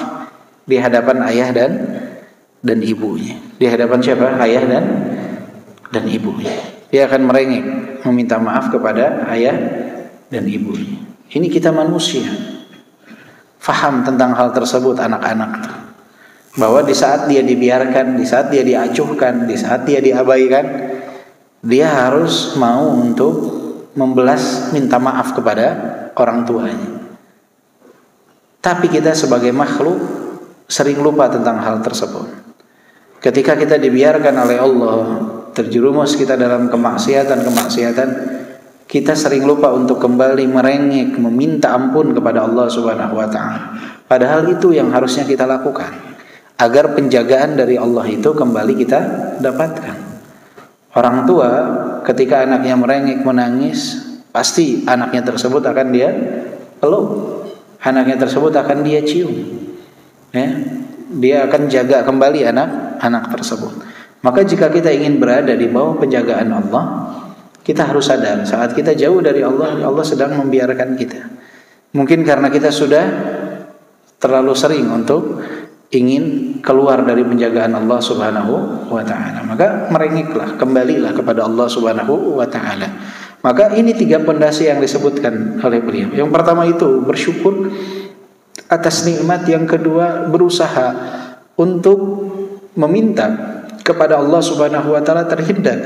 di hadapan ayah dan ibunya. Di hadapan siapa? Ayah dan ibunya. Dia akan merengek meminta maaf kepada ayah dan ibunya. Ini kita manusia. Faham tentang hal tersebut anak-anak, bahwa di saat dia dibiarkan, di saat dia diacuhkan, di saat dia diabaikan, dia harus mau untuk membelas minta maaf kepada orang tuanya. Tapi kita sebagai makhluk sering lupa tentang hal tersebut. Ketika kita dibiarkan oleh Allah, terjerumus kita dalam kemaksiatan, kita sering lupa untuk kembali merengek, meminta ampun kepada Allah Subhanahu wa taala. Padahal itu yang harusnya kita lakukan agar penjagaan dari Allah itu kembali kita dapatkan. Orang tua ketika anaknya merengek, menangis, pasti anaknya tersebut akan dia peluk. Anaknya tersebut akan dia cium. Dia akan jaga kembali anak tersebut. Maka jika kita ingin berada di bawah penjagaan Allah, kita harus sadar saat kita jauh dari Allah, Allah sedang membiarkan kita. Mungkin karena kita sudah terlalu sering untuk ingin keluar dari penjagaan Allah Subhanahu wa taala. Maka merengeklah, kembalilah kepada Allah Subhanahu wa taala. Maka ini 3 pondasi yang disebutkan oleh beliau. Yang pertama itu bersyukur atas nikmat, yang kedua berusaha untuk meminta kepada Allah Subhanahu wa taala terhindar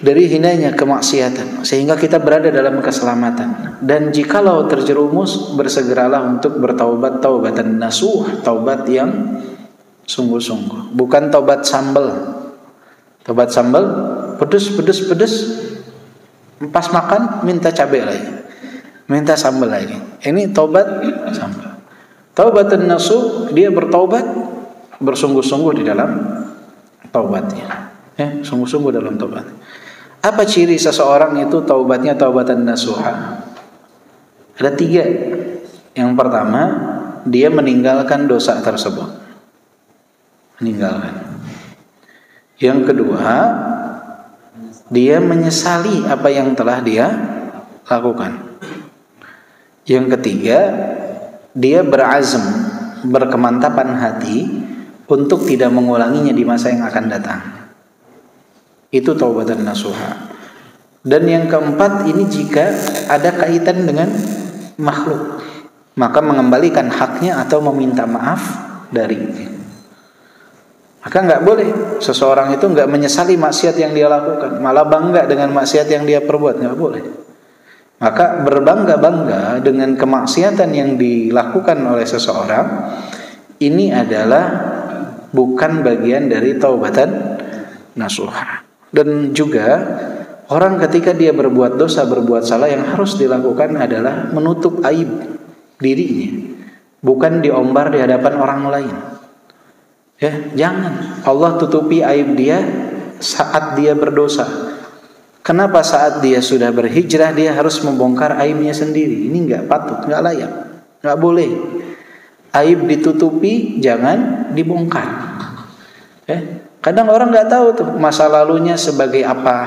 dari hinanya kemaksiatan sehingga kita berada dalam keselamatan. Dan jikalau terjerumus, bersegeralah untuk bertaubat, taubatan nasuh, taubat yang sungguh-sungguh, bukan taubat sambal. Taubat sambal pedes, pas makan minta cabai lagi, minta sambal lagi. Ini taubat sambal. Taubatan nasuh, dia bertaubat bersungguh-sungguh di dalam taubatnya. Sungguh-sungguh dalam taubat. Apa ciri seseorang itu taubatnya taubatan nasuha? Ada 3. Yang pertama, dia meninggalkan dosa tersebut. Meninggalkan. Yang kedua, dia menyesali apa yang telah dia lakukan. Yang ketiga, dia berazam, berkemantapan hati untuk tidak mengulanginya di masa yang akan datang. Itu taubatan nasuha. Dan yang keempat, ini jika ada kaitan dengan makhluk, maka mengembalikan haknya atau meminta maaf darinya. Maka nggak boleh seseorang itu nggak menyesali maksiat yang dia lakukan, malah bangga dengan maksiat yang dia perbuat, nggak boleh. Maka berbangga-bangga dengan kemaksiatan yang dilakukan oleh seseorang, ini adalah bukan bagian dari taubatan nasuha. Dan juga orang ketika dia berbuat dosa, berbuat salah, yang harus dilakukan adalah menutup aib dirinya, bukan diombar di hadapan orang lain. Jangan Allah tutupi aib dia saat dia berdosa. Kenapa saat dia sudah berhijrah dia harus membongkar aibnya sendiri? Ini enggak patut, enggak layak, enggak boleh. Aib ditutupi, jangan dibongkar. Kadang orang enggak tahu tuh masa lalunya sebagai apa,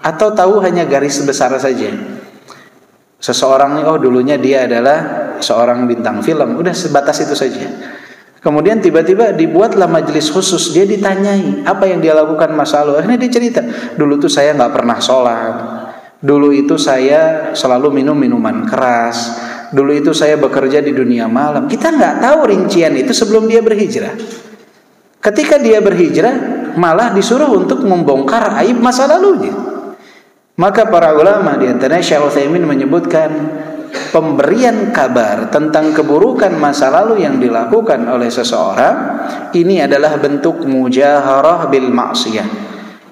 atau tahu hanya garis besar saja. Seseorang dulunya dia adalah seorang bintang film, udah sebatas itu saja. Kemudian tiba-tiba dibuatlah majelis khusus, dia ditanyai apa yang dia lakukan masa lalu. Akhirnya dia cerita, dulu tuh saya nggak pernah sholat, dulu itu saya selalu minum minuman keras, Dulu itu saya bekerja di dunia malam. Kita nggak tahu rincian itu sebelum dia berhijrah. Ketika dia berhijrah, malah disuruh untuk membongkar aib masa lalunya. Maka para ulama di antaranya Syekh Utsaimin menyebutkan pemberian kabar tentang keburukan masa lalu yang dilakukan oleh seseorang ini adalah bentuk mujaharah bil maksiyah.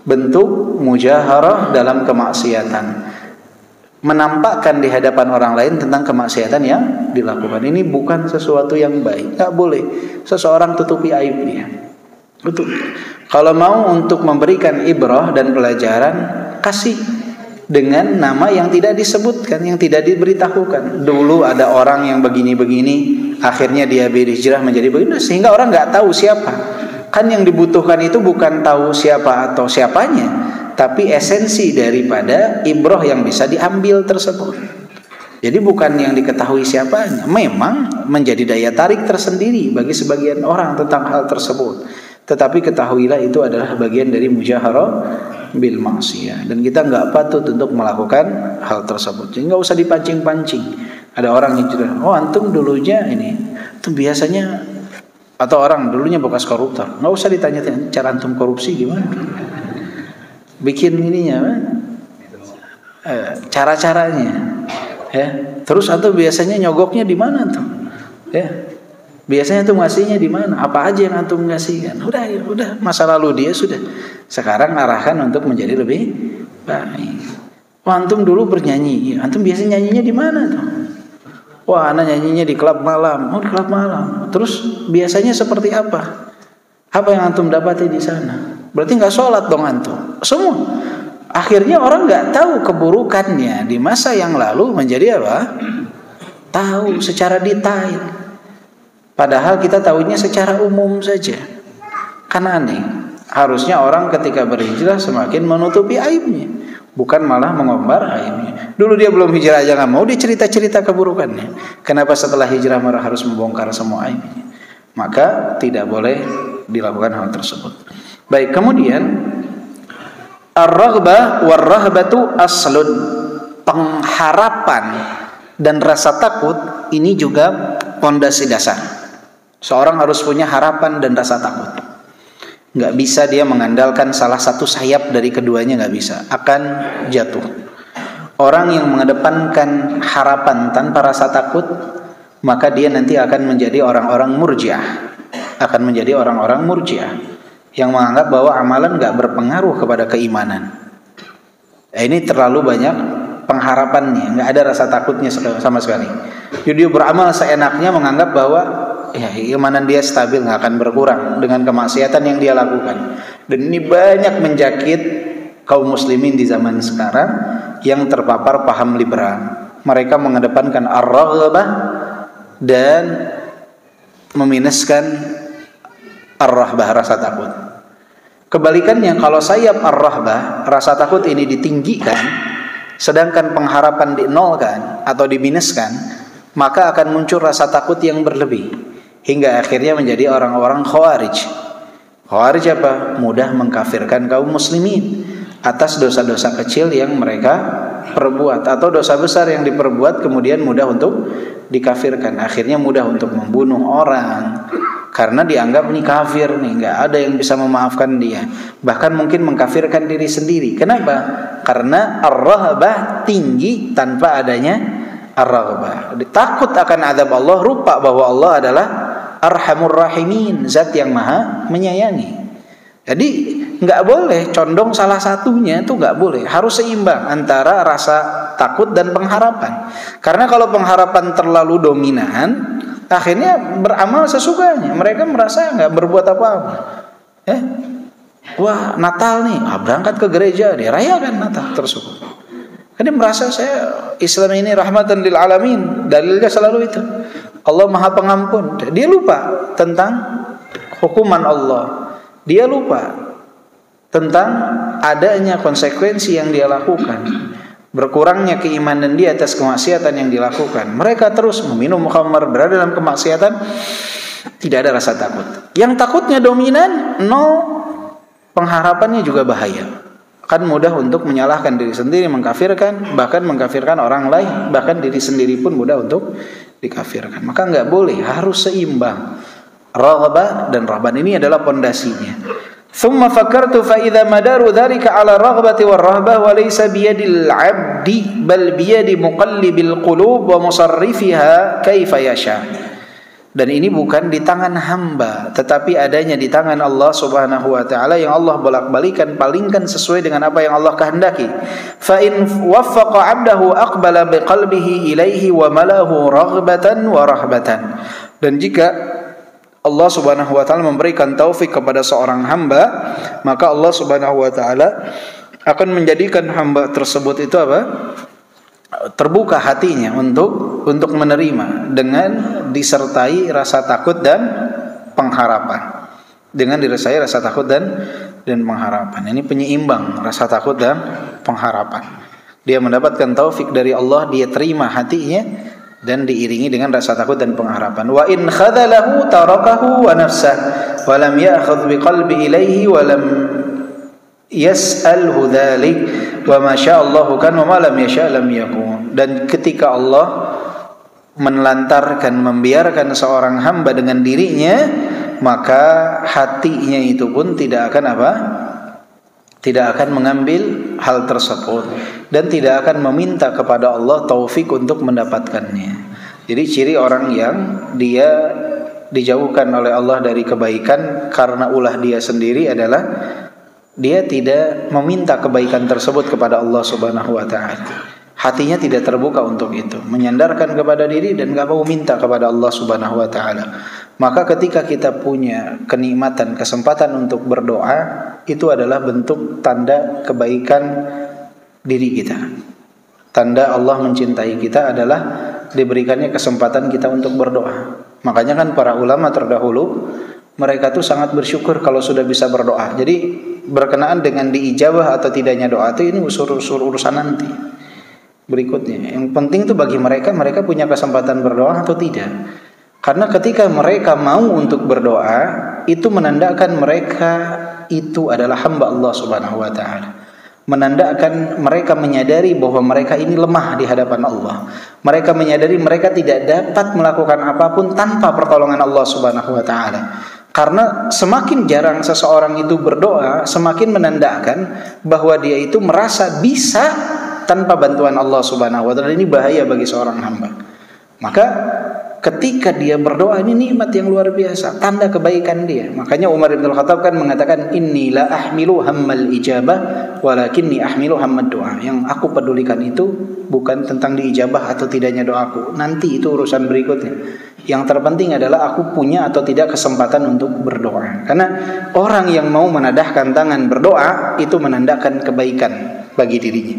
Bentuk mujaharah dalam kemaksiatan. Menampakkan di hadapan orang lain tentang kemaksiatan yang dilakukan. Ini bukan sesuatu yang baik. Enggak boleh seseorang tutupi aibnya. Betul. Kalau mau untuk memberikan ibrah dan pelajaran, kasih dengan nama yang tidak disebutkan, yang tidak diberitahukan. Dulu ada orang yang begini-begini, akhirnya dia berhijrah menjadi begini, sehingga orang nggak tahu siapa. Kan yang dibutuhkan itu bukan tahu siapa atau siapanya, tapi esensi daripada ibrah yang bisa diambil tersebut. Jadi bukan yang diketahui siapanya. Memang menjadi daya tarik tersendiri bagi sebagian orang tentang hal tersebut. Tetapi ketahuilah itu adalah bagian dari mujaharah bil maksiyah. Dan kita nggak patut untuk melakukan hal tersebut. Jadi nggak usah dipancing-pancing. Ada orang hijrah, oh antum dulunya ini, itu biasanya, atau orang dulunya bekas koruptor. Nggak usah ditanya cara antum korupsi gimana. Bikin ininya, cara-caranya, ya. Terus antum biasanya nyogoknya di mana tuh, ya. Biasanya tuh ngasihnya di mana? Apa aja yang antum ngasihkan? Udah masa lalu dia sudah. Sekarang arahkan untuk menjadi lebih baik. Wah, antum dulu bernyanyi. Ya, antum biasanya nyanyinya di mana tuh? Wah, anak nyanyinya di klub malam. Oh, di klub malam. Terus biasanya seperti apa? Apa yang antum dapati di sana? Berarti nggak sholat dong antum. Semua. Akhirnya orang nggak tahu keburukannya di masa yang lalu menjadi apa? Tahu secara detail. Padahal kita tahunya secara umum saja. Kan aneh. Harusnya orang ketika berhijrah semakin menutupi aibnya, bukan malah mengombar aibnya. Dulu dia belum hijrah aja nggak mau, dia cerita-cerita keburukannya. Kenapa setelah hijrah malah harus membongkar semua aibnya? Maka tidak boleh dilakukan hal tersebut. Baik, kemudian ar-raghbah war-rahbatu aslun. Pengharapan dan rasa takut ini juga pondasi dasar. Seorang harus punya harapan dan rasa takut. Nggak bisa dia mengandalkan salah satu sayap dari keduanya, nggak bisa. Akan jatuh. Orang yang mengedepankan harapan tanpa rasa takut, maka dia nanti akan menjadi orang-orang murji'ah. Akan menjadi orang-orang murji'ah yang menganggap bahwa amalan nggak berpengaruh kepada keimanan. Ini terlalu banyak pengharapannya, nggak ada rasa takutnya sama sekali. Jadi dia beramal seenaknya, menganggap bahwa ya keimanan dia stabil, nggak akan berkurang dengan kemaksiatan yang dia lakukan. Dan ini banyak menjakit kaum muslimin di zaman sekarang yang terpapar paham liberal. Mereka mengedepankan ar-raghbah dan meminuskan ar-rahbah, rasa takut. Kebalikannya, kalau sayap ar-rahbah, rasa takut ini ditinggikan, sedangkan pengharapan dinolkan atau diminuskan, maka akan muncul rasa takut yang berlebih. Hingga akhirnya menjadi orang-orang khawarij. Khawarij apa? Mudah mengkafirkan kaum muslimin atas dosa-dosa kecil yang mereka perbuat, atau dosa besar yang diperbuat kemudian mudah untuk dikafirkan. Akhirnya mudah untuk membunuh orang karena dianggap ini kafir nih, nggak ada yang bisa memaafkan dia. Bahkan mungkin mengkafirkan diri sendiri. Kenapa? Karena ar-rahbah tinggi tanpa adanya ar-raghbah. Takut akan azab Allah, rupa bahwa Allah adalah Arhamur Rahimin, zat yang maha menyayangi. Jadi nggak boleh condong salah satunya, itu nggak boleh. Harus seimbang antara rasa takut dan pengharapan. Karena kalau pengharapan terlalu dominan, akhirnya beramal sesukanya. Mereka merasa nggak berbuat apa-apa. Wah, Natal nih, berangkat ke gereja, dia rayakan Natal tersebut. Dia merasa saya Islam ini rahmatan lil alamin. Dalilnya selalu itu. Allah Maha Pengampun. Dia lupa tentang hukuman Allah. Dia lupa tentang adanya konsekuensi yang dia lakukan. Berkurangnya keimanan dia atas kemaksiatan yang dilakukan. Mereka terus meminum khamar, berada dalam kemaksiatan, tidak ada rasa takut. Yang takutnya dominan, pengharapannya juga bahaya. Kan mudah untuk menyalahkan diri sendiri, mengkafirkan, bahkan mengkafirkan orang lain, bahkan diri sendiri pun mudah untuk dikafirkan. Maka enggak boleh, harus seimbang. Raghbah dan rahban ini adalah pondasinya. Thumma fakkartu fa idza madaru dzalika 'ala raghbati war rahbah wa laysa bi yadil 'abdi bal bi yadi muqallibil qulub wa musarrifiha kaifa yasha. Dan ini bukan di tangan hamba, tetapi adanya di tangan Allah Subhanahu wa taala, yang Allah bolak-balikan, palingkan sesuai dengan apa yang Allah kehendaki. Fa in waffaqa 'abdahu aqbala biqalbihi ilaihi wa malahu raghbatan wa rahbatan. Dan jika Allah Subhanahu wa taala memberikan taufik kepada seorang hamba, maka Allah Subhanahu wa taala akan menjadikan hamba tersebut itu apa? Terbuka hatinya untuk menerima, dengan disertai rasa takut dan pengharapan. Dengan disertai rasa takut dan pengharapan. Ini penyeimbang rasa takut dan pengharapan. Dia mendapatkan taufik dari Allah, dia terima hatinya dan diiringi dengan rasa takut dan pengharapan. Wa in khadalahu tarakahu wa nafsah wa lam ya'khudh biqalbi ilaihi wa lam yas'alhu dzalik wa ma sya'allahu kan wa ma lam yasha' lam yakun. Dan ketika Allah menelantarkan, membiarkan seorang hamba dengan dirinya, maka hatinya itu pun tidak akan apa? Tidak akan mengambil hal tersebut dan tidak akan meminta kepada Allah taufik untuk mendapatkannya. Jadi ciri orang yang dia dijauhkan oleh Allah dari kebaikan karena ulah dia sendiri adalah dia tidak meminta kebaikan tersebut kepada Allah Subhanahu wa taala. Hatinya tidak terbuka untuk itu, menyandarkan kepada diri dan enggak mau minta kepada Allah Subhanahu wa taala. Maka ketika kita punya kenikmatan, kesempatan untuk berdoa, itu adalah bentuk tanda kebaikan diri kita. Tanda Allah mencintai kita adalah diberikannya kesempatan kita untuk berdoa. Makanya kan para ulama terdahulu, mereka tuh sangat bersyukur kalau sudah bisa berdoa. Jadi berkenaan dengan diijabah atau tidaknya doa itu, ini urusan nanti berikutnya. Yang penting itu bagi mereka punya kesempatan berdoa atau tidak. Karena ketika mereka mau untuk berdoa, itu menandakan mereka itu adalah hamba Allah Subhanahu wa taala. Menandakan mereka menyadari bahwa mereka ini lemah di hadapan Allah. Mereka menyadari mereka tidak dapat melakukan apapun tanpa pertolongan Allah Subhanahu wa taala. Karena semakin jarang seseorang itu berdoa, semakin menandakan bahwa dia itu merasa bisa tanpa bantuan Allah Subhanahu wa taala. Ini bahaya bagi seorang hamba. Maka ketika dia berdoa, ini nikmat yang luar biasa, tanda kebaikan dia. Makanya Umar bin Khattab kan mengatakan, inni la ahmilu hammal ijabah walakinni ahmilu hammad doa. Yang aku pedulikan itu bukan tentang diijabah atau tidaknya doaku, nanti itu urusan berikutnya. Yang terpenting adalah aku punya atau tidak kesempatan untuk berdoa. Karena orang yang mau menadahkan tangan berdoa, itu menandakan kebaikan bagi dirinya.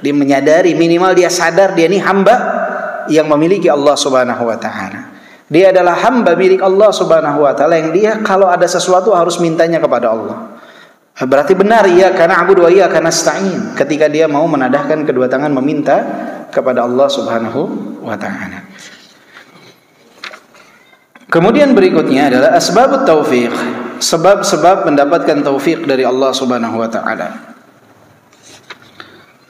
Dia menyadari, minimal dia sadar dia ini hamba yang memiliki Allah Subhanahu wa taala. Dia adalah hamba milik Allah Subhanahu wa taala yang dia kalau ada sesuatu harus mintanya kepada Allah. Berarti benar ya, karena abudu wa iyyaka nasta'in. Ketika dia mau menadahkan kedua tangan meminta kepada Allah Subhanahu wa taala. Kemudian berikutnya adalah asbabut taufiq, sebab-sebab mendapatkan taufik dari Allah Subhanahu wa taala.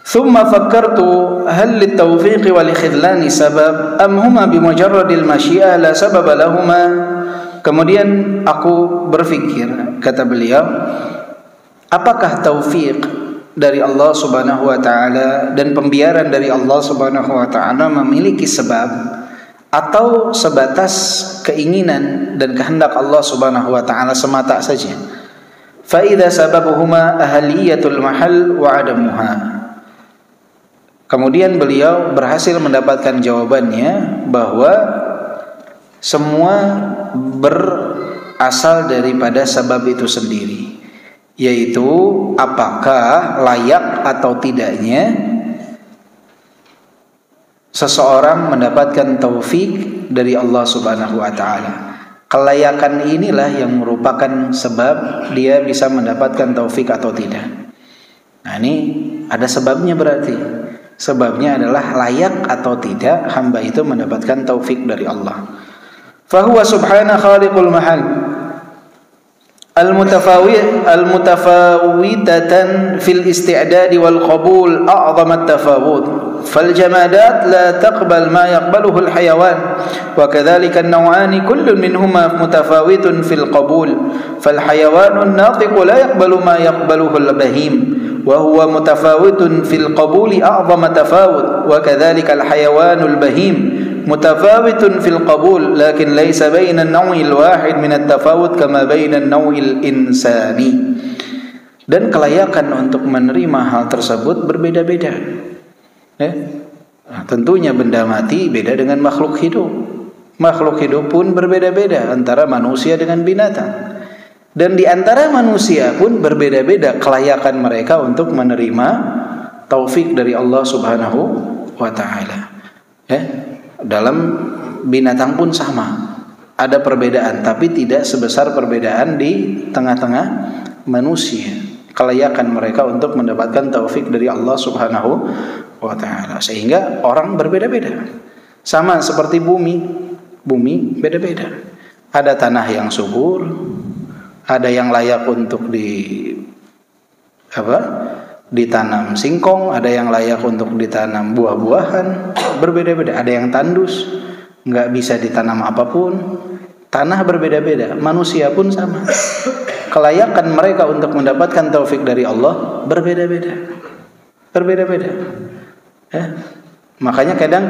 ثم فكرت هل للتوفيق والخذلان سبب أم هما بمجرد المشيئة لا سبب لهما. Kemudian aku berpikir, kata beliau, apakah taufik dari Allah Subhanahu wa taala dan pembiaran dari Allah Subhanahu wa taala memiliki sebab atau sebatas keinginan dan kehendak Allah Subhanahu wa taala semata saja. Fa idza sababuhuma ahliyatul mahal wa adamuha. Kemudian beliau berhasil mendapatkan jawabannya bahwa semua berasal daripada sebab itu sendiri, yaitu apakah layak atau tidaknya seseorang mendapatkan taufik dari Allah Subhanahu wa taala. Kelayakan inilah yang merupakan sebab dia bisa mendapatkan taufik atau tidak. Nah, ini ada sebabnya berarti. Sebabnya adalah layak atau tidak hamba itu mendapatkan taufik dari Allah. Fahuwa subhana khaliqul mahal المتفاوتة في الاستعداد والقبول أعظم التفاوت فالجمادات لا تقبل ما يقبله الحيوان وكذلك النوعان كل منهما متفاوت في القبول فالحيوان الناطق لا يقبل ما يقبله البهيم وهو متفاوت في القبول أعظم تفاوت وكذلك الحيوان البهيم متفاوت في القبول لكن ليس بين النوع الواحد من التفاوت كما بين النوع الإنساني. Dan kelayakan untuk menerima hal tersebut berbeda-beda. Nah, tentunya benda mati beda dengan makhluk hidup. Makhluk hidup pun berbeda-beda antara manusia dengan binatang. Dan di antara manusia pun berbeda-beda kelayakan mereka untuk menerima taufik dari Allah Subhanahu wa taala. Dalam binatang pun sama. Ada perbedaan tapi tidak sebesar perbedaan di tengah-tengah manusia. Kelayakan mereka untuk mendapatkan taufik dari Allah Subhanahu wa taala. Sehingga orang berbeda-beda. Sama seperti bumi beda-beda. Ada tanah yang subur, ada yang layak untuk ditanam singkong, ada yang layak untuk ditanam buah-buahan, berbeda-beda. Ada yang tandus, nggak bisa ditanam apapun. Tanah berbeda-beda, manusia pun sama. Kelayakan mereka untuk mendapatkan taufik dari Allah berbeda-beda. Makanya kadang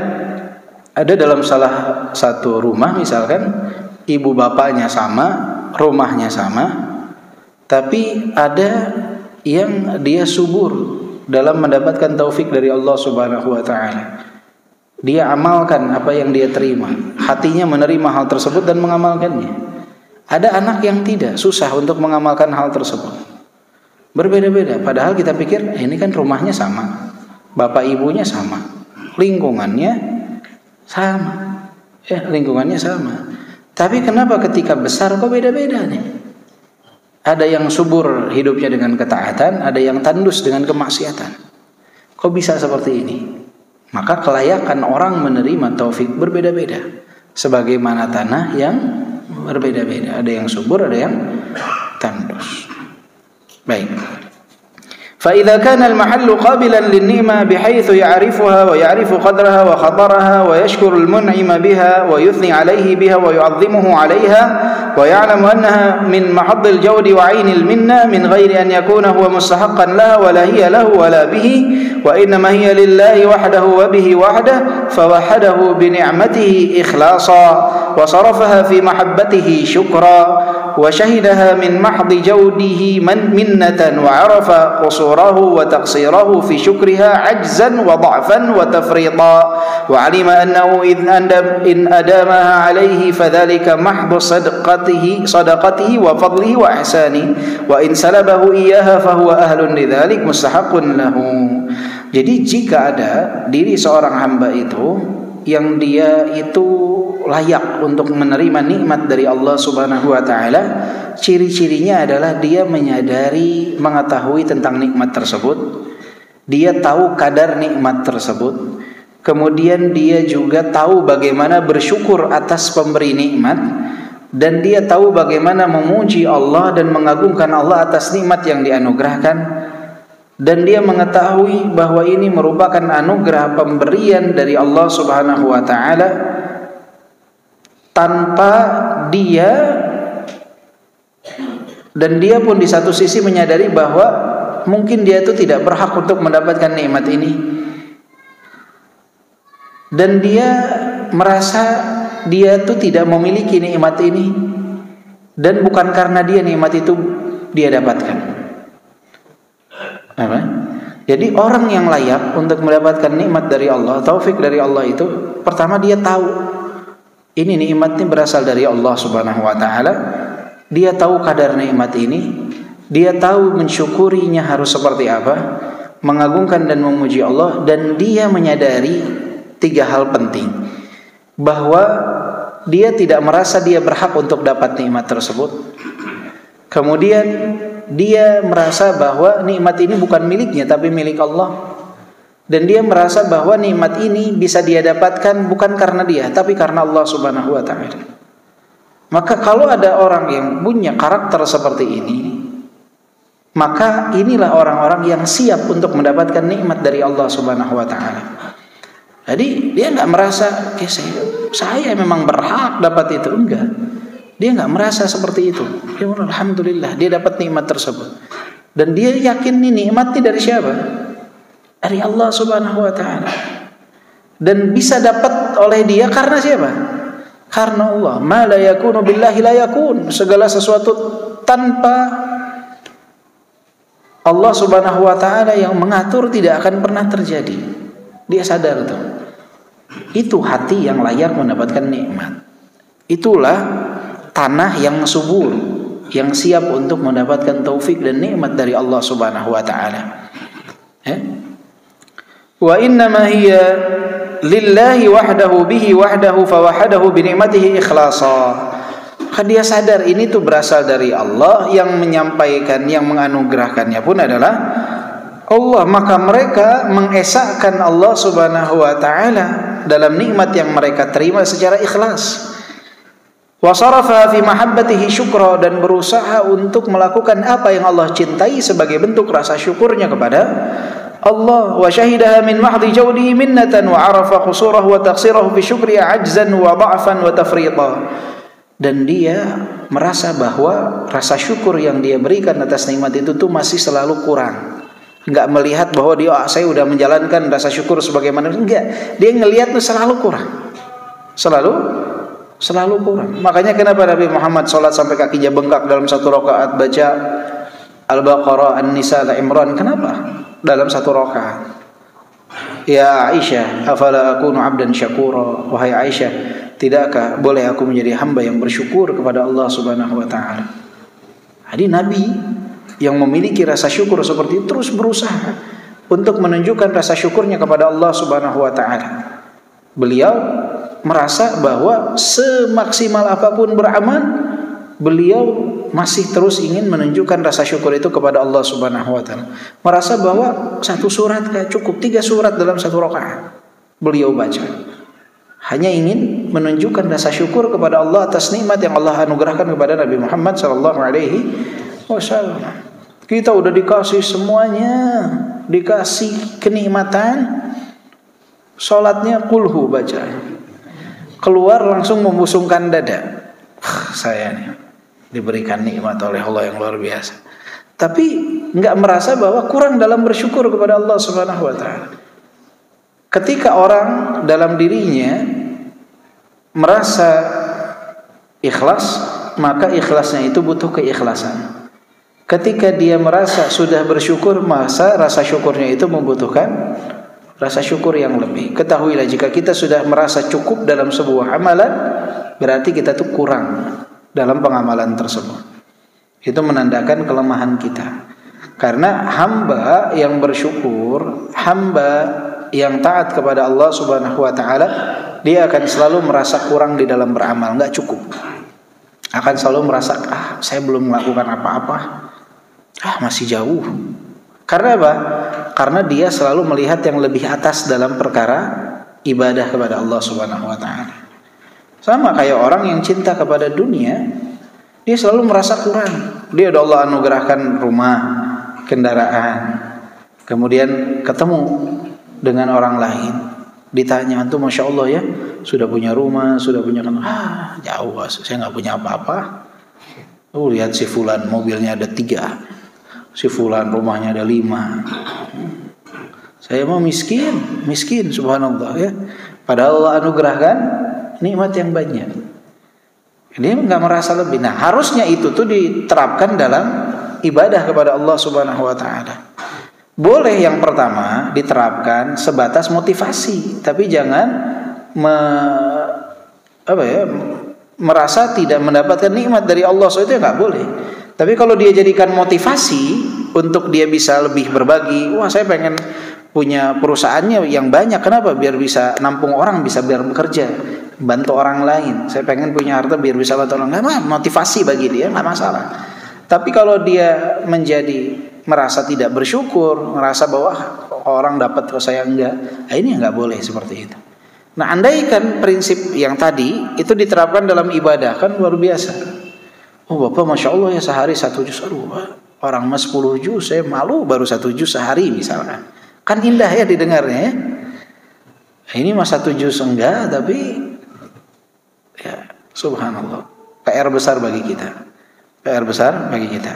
ada dalam salah satu rumah misalkan ibu bapaknya sama, rumahnya sama, tapi ada yang dia subur dalam mendapatkan taufik dari Allah Subhanahu wa taala. Dia amalkan apa yang dia terima, hatinya menerima hal tersebut dan mengamalkannya. Ada anak yang tidak, susah untuk mengamalkan hal tersebut. Berbeda-beda, padahal kita pikir ini kan rumahnya sama, bapak ibunya sama, lingkungannya sama. Lingkungannya sama. Tapi kenapa ketika besar kok beda-beda nih? Ada yang subur hidupnya dengan ketaatan, ada yang tandus dengan kemaksiatan. Kok bisa seperti ini? Maka kelayakan orang menerima taufik berbeda-beda. Sebagaimana tanah yang berbeda-beda. Ada yang subur, ada yang tandus. Baik. فإذا كان المحل قابلا للنعمة بحيث يعرفها ويعرف قدرها وخطرها ويشكر المنعم بها ويثني عليه بها ويعظمه عليها ويعلم أنها من محض الجود وعين المنة من غير أن يكون هو مستحقا لها ولا هي له ولا به وإنما هي لله وحده وبه وحده فوحده بنعمته إخلاصا وصرفها في محبته شكرا وشهدها من محض جوده منة وعرف قصوره وتقصيره في شكرها عجزا وضعفا وتفريطا وعلم أنه إن أدامها عليه فذلك محض صدقته وفضله وإحسانه وإن سلبه إياها فهو أهل لذلك مستحق له. Jadi jika ada diri seorang hamba itu yang dia itu layak untuk menerima nikmat dari Allah Subhanahu wa taala, ciri-cirinya adalah dia menyadari, mengetahui tentang nikmat tersebut, dia tahu kadar nikmat tersebut, kemudian dia juga tahu bagaimana bersyukur atas pemberi nikmat, dan dia tahu bagaimana memuji Allah dan mengagungkan Allah atas nikmat yang dianugerahkan. Dan dia mengetahui bahwa ini merupakan anugerah pemberian dari Allah Subhanahu wa taala tanpa dia, dan dia pun di satu sisi menyadari bahwa mungkin dia itu tidak berhak untuk mendapatkan nikmat ini. Dan dia merasa dia itu tidak memiliki nikmat ini, dan bukan karena dia nikmat itu dia dapatkan. Jadi orang yang layak untuk mendapatkan nikmat dari Allah, taufik dari Allah itu, pertama dia tahu ini nikmat ini berasal dari Allah Subhanahu wa taala. Dia tahu kadar nikmat ini, dia tahu mensyukurinya harus seperti apa, mengagungkan dan memuji Allah, dan dia menyadari tiga hal penting. Bahwa dia tidak merasa dia berhak untuk dapat nikmat tersebut. Kemudian dia merasa bahwa nikmat ini bukan miliknya tapi milik Allah. Dan dia merasa bahwa nikmat ini bisa dia dapatkan bukan karena dia tapi karena Allah Subhanahu wa taala. Maka kalau ada orang yang punya karakter seperti ini, maka inilah orang-orang yang siap untuk mendapatkan nikmat dari Allah Subhanahu wa taala. Jadi dia enggak merasa saya memang berhak dapat itu, enggak. Dia enggak merasa seperti itu. Dia alhamdulillah dia dapat nikmat tersebut. Dan dia yakin ini nikmatnya dari siapa? Dari Allah Subhanahu wa taala. Dan bisa dapat oleh dia karena siapa? Karena Allah. Ma la yakunu billahi la yakun. Segala sesuatu tanpa Allah Subhanahu wa taala yang mengatur tidak akan pernah terjadi. Dia sadar tuh. Itu hati yang layak mendapatkan nikmat. Itulah tanah yang subur, yang siap untuk mendapatkan taufik dan nikmat dari Allah Subhanahu wa taala. Wa inna ma hiya lillahi wahdahu bihi wahdahu fawahadahu bi ni'matihi ikhlasa. Dia sadar ini tuh berasal dari Allah, yang menyampaikan, yang menganugerahkannya pun adalah Allah. Maka mereka mengesahkan Allah Subhanahu wa taala dalam nikmat yang mereka terima secara ikhlas. Wa sarafa fi mahabbatihi syukra, dan berusaha untuk melakukan apa yang Allah cintai sebagai bentuk rasa syukurnya kepada Allah. Wa syahidaha min mahdhi jawdihi minnatan wa arafa qusurahu wa taqsirahu fi syukri ajzan wa dha'fan wa tafrita. Dan dia merasa bahwa rasa syukur yang dia berikan atas nikmat itu tuh masih selalu kurang. Enggak melihat bahwa dia saya udah menjalankan rasa syukur sebagaimana, enggak. Dia ngelihat tuh selalu kurang. Selalu kurang. Makanya kenapa Nabi Muhammad sholat sampai kakinya bengkak dalam satu rakaat baca Al-Baqarah, An-Nisa, Al-Imran. Kenapa? Dalam satu rakaat. Ya Aisyah, afala akunu abdan syakura. Wahai Aisyah, tidakkah boleh aku menjadi hamba yang bersyukur kepada Allah Subhanahu wa taala? Jadi Nabi yang memiliki rasa syukur seperti itu terus berusaha untuk menunjukkan rasa syukurnya kepada Allah Subhanahu wa taala. Beliau merasa bahwa semaksimal apapun beramal, beliau masih terus ingin menunjukkan rasa syukur itu kepada Allah Subhanahu wa taala. Merasa bahwa satu surat cukup, 3 surat dalam satu rakaat beliau baca. Hanya ingin menunjukkan rasa syukur kepada Allah atas nikmat yang Allah anugerahkan kepada Nabi Muhammad sallallahu alaihi wasallam. Kita udah dikasih semuanya, dikasih kenikmatan, salatnya kulhu baca. Keluar langsung membusungkan dada. Saya nih diberikan nikmat oleh Allah yang luar biasa. Tapi enggak merasa bahwa kurang dalam bersyukur kepada Allah Subhanahu wa taala. Ketika orang dalam dirinya merasa ikhlas, maka ikhlasnya itu butuh keikhlasan. Ketika dia merasa sudah bersyukur, masa rasa syukurnya itu membutuhkan rasa syukur yang lebih. Ketahuilah, jika kita sudah merasa cukup dalam sebuah amalan, berarti kita tuh kurang dalam pengamalan tersebut. Itu menandakan kelemahan kita. Karena hamba yang bersyukur, hamba yang taat kepada Allah Subhanahu wa taala, dia akan selalu merasa kurang di dalam beramal, enggak cukup. Akan selalu merasa saya belum melakukan apa-apa. Masih jauh. Karena apa? Karena dia selalu melihat yang lebih atas dalam perkara ibadah kepada Allah Subhanahu wa taala. Sama kayak orang yang cinta kepada dunia, dia selalu merasa kurang. Dia udah Allah anugerahkan rumah, kendaraan, kemudian ketemu dengan orang lain, ditanya, antum masya Allah ya, sudah punya rumah, sudah punya jauh, saya nggak punya apa-apa. Lihat si fulan mobilnya ada 3, si fulan rumahnya ada 5. Saya mau miskin, subhanallah ya. Padahal Allah anugerahkan nikmat yang banyak. Dia nggak merasa lebih. Nah, harusnya itu tuh diterapkan dalam ibadah kepada Allah Subhanahu wa taala. Boleh yang pertama diterapkan sebatas motivasi, tapi jangan merasa tidak mendapatkan nikmat dari Allah. So itu nggak boleh. Tapi kalau dia jadikan motivasi untuk dia bisa lebih berbagi, saya pengen punya perusahaannya yang banyak. Kenapa? Biar bisa nampung orang, bisa biar bekerja, bantu orang lain. Saya pengen punya harta biar bisa bantu orang lain. Motivasi bagi dia nggak masalah. Tapi kalau dia merasa tidak bersyukur, merasa bahwa orang dapat kok saya enggak, ini nggak boleh seperti itu. Nah, andaikan prinsip yang tadi itu diterapkan dalam ibadah, kan luar biasa. Oh Bapak, Masya Allah ya, sehari 1 juz. Aduh, orang mas 10 juz, saya malu baru 1 juz sehari misalkan. Kan indah ya didengarnya ya. Ini mas 1 juz enggak, tapi ya subhanallah, PR besar bagi kita. PR besar bagi kita.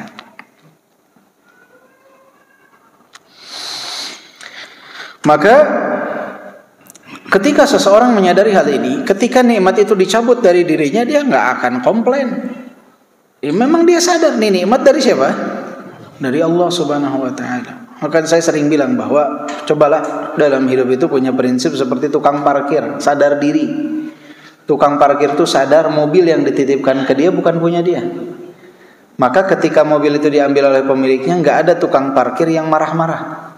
Maka ketika seseorang menyadari hal ini, ketika nikmat itu dicabut dari dirinya, dia nggak akan komplain. Memang dia sadar nih nikmat dari siapa? Dari Allah Subhanahu wa taala. Maka saya sering bilang bahwa cobalah dalam hidup itu punya prinsip seperti tukang parkir, sadar diri. Tukang parkir itu sadar mobil yang dititipkan ke dia bukan punya dia. Maka ketika mobil itu diambil oleh pemiliknya, nggak ada tukang parkir yang marah-marah.